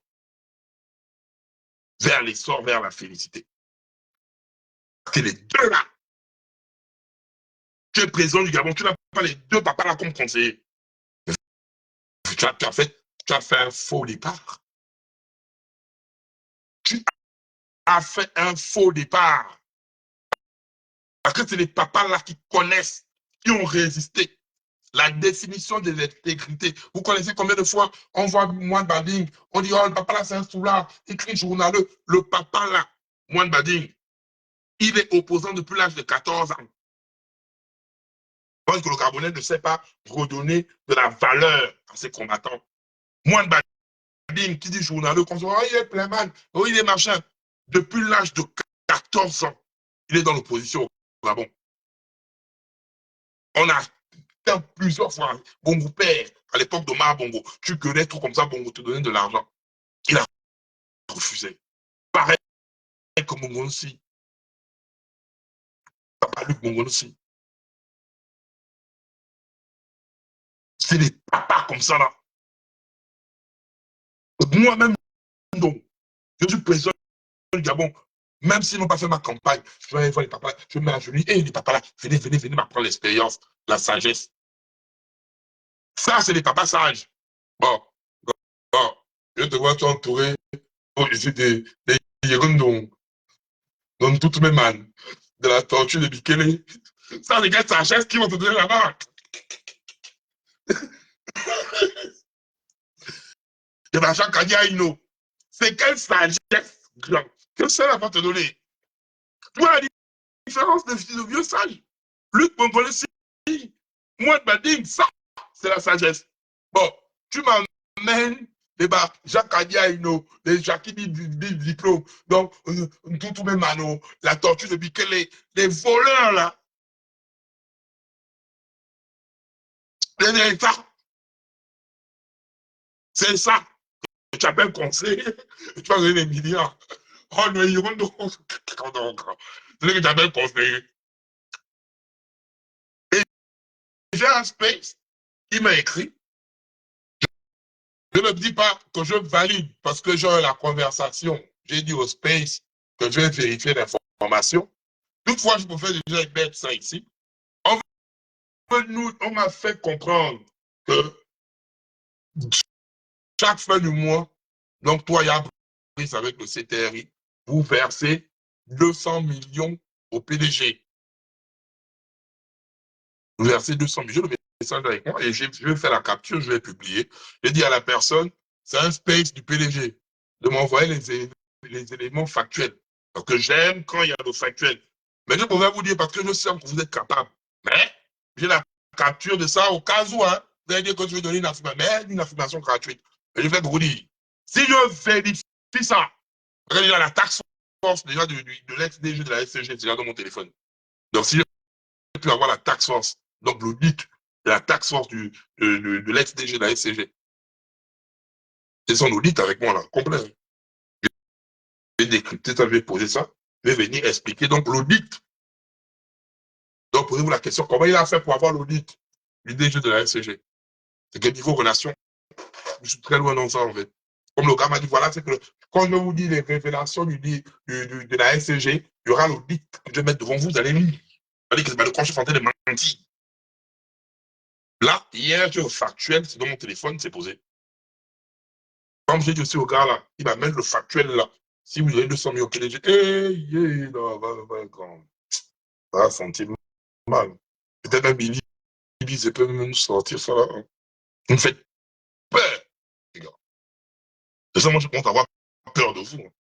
[SPEAKER 1] vers la félicité. C'est les deux là. Tu es président du Gabon, tu n'as pas les deux papas là comme conseiller. Tu as fait un faux départ. a fait un faux départ. Parce que c'est les papas là qui connaissent, qui ont résisté. La définition de l'intégrité. Vous connaissez combien de fois on voit Moine Bading, on dit, oh, le papa là, c'est un soulard, écrit journaleux. Le papa là, Moine Bading, il est opposant depuis l'âge de 14 ans. Parce que le Gabonais ne sait pas redonner de la valeur à ses combattants. Moine Bading, qui dit journaleux, comme ça, oh, il est playman, oh, il est machin. Depuis l'âge de 14 ans, il est dans l'opposition au Gabon. On a plusieurs fois, Bongo père, à l'époque d'Omar Bongo, tu connais tout comme ça, Bongo te donnait de l'argent. Il a refusé. Pareil comme Bongo aussi. Papa Luc Bongo aussi. C'est des papas comme ça là. Moi-même, donc, je suis président du Gabon. Même s'ils n'ont pas fait ma campagne, je vais voir les papas, je mets à genoux, et les papas là, venez m'apprendre l'expérience, la sagesse. Ça, c'est des papas sages. Bon, bon, je te vois, tu es entouré, oh, je suis des Yegondons, dans toutes mes mains, de la tortue de Bikele. Ça, les gars de sagesse qui vont te donner la main. De l'argent Kadiaïno. C'est quelle sagesse grande que cela va te donner. Tu vois la différence de vieux sages. Luc Mongolais, moi, Bading, ça, c'est la sagesse. Bon, tu m'emmènes les Jacques Kadiaïno, les Jacques diplôme, donc, tout mes manos, la tortue de Bikele, les voleurs là. C'est ça que tu appelles conseil. Tu vas donner des milliards. Oh non, ils vont donc. C'est ce que tu appelles conseiller. Et j'ai un space qui m'a écrit. Je ne dis pas que je valide parce que j'ai la conversation. J'ai dit au space que je vais vérifier l'information. Toutefois, je peux faire déjà mettre ça ici. On m'a fait comprendre que chaque fin du mois, donc toi, il y a prise avec le CTRI, vous versez 200 millions au PDG. Vous versez 200 millions, le message avec moi, et je vais faire la capture, je vais publier. Je dis à la personne, c'est un space du PDG, de m'envoyer les éléments factuels. Parce que j'aime quand il y a le factuel. Mais je pourrais vous dire, parce que je sais que vous êtes capable. Mais j'ai la capture de ça au cas où, hein, vous allez dire que je vais donner une affirmation gratuite. Mais je vais vous dire, si je vérifie ça, regardez déjà la taxe force déjà de l'ex-DG de la SCG, c'est déjà dans mon téléphone. Donc si je peux avoir la taxe force, donc l'audit de la taxe force de l'ex-DG de la SCG, c'est son audit avec moi là, complet. Je vais décrypter ça, je vais poser ça, je vais venir expliquer donc l'audit. Donc posez-vous la question, comment il a fait pour avoir l'audit du DG de la SCG? C'est quel niveau relation? Je suis très loin dans ça en fait. Comme le gars m'a dit, voilà, c'est que quand je vous dis les révélations de la SCG, il y aura l'audit que je vais mettre devant vous, vous allez lire. Vous allez dire que quand je suis en train de mentir. Là, hier, j'ai le factuel, c'est dans mon téléphone, c'est posé. Comme j'ai dit aussi au gars là, il va mettre le factuel là. Si vous avez 200 millions, j'ai dit, hey, ça va sentir mal. Peut-être même il peut même sortir ça là. Vous me faites peur, les gars. C'est ça, moi, je compte avoir peur de vous.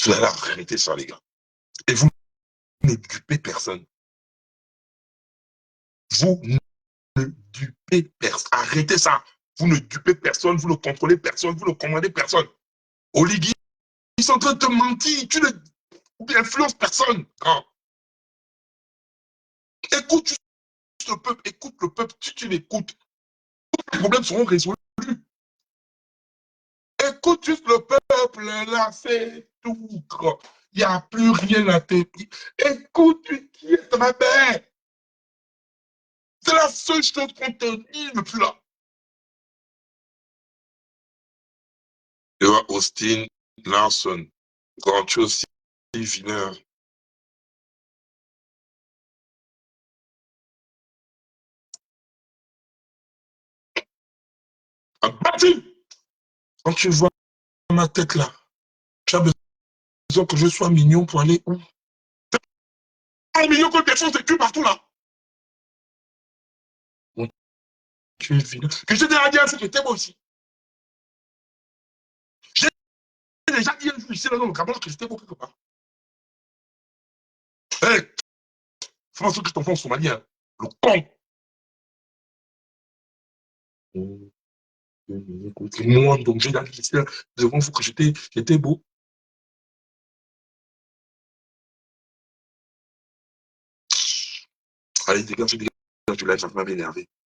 [SPEAKER 1] Vous allez arrêter ça, les gars. Et vous ne dupez personne. Vous ne dupez personne. Arrêtez ça. Vous ne dupez personne, vous ne contrôlez personne, vous ne commandez personne. Oligui, ils sont en train de te mentir. Tu n'influences personne. Hein. Écoute le peuple, écoute le peuple. Si tu l'écoutes, tous les problèmes seront résolus. Écoute juste le peuple, là, c'est tout. Il n'y a plus rien à te dire. Écoute, qui est ma mère. C'est la seule chose qu'on te dit depuis là. Et Austin Larson, grand chose Wiener. Un bâti. Quand tu vois ma tête là, tu as besoin que je sois mignon pour aller où? Ah, mignon qu'on défonce des culs partout là. Bon, tu es vilain. Que j'ai déjà dit un jour que t'es beau aussi. J'ai déjà dit un jour ici dans le Cameroun que j'étais beau quelque part. Hé, hey, c'est pas ce que je t'enfonce au Somalien. Le con. Moi, donc j'ai dit ici devant vous que j'étais beau. Allez, dégage, tu l'as, ça m'a énervé.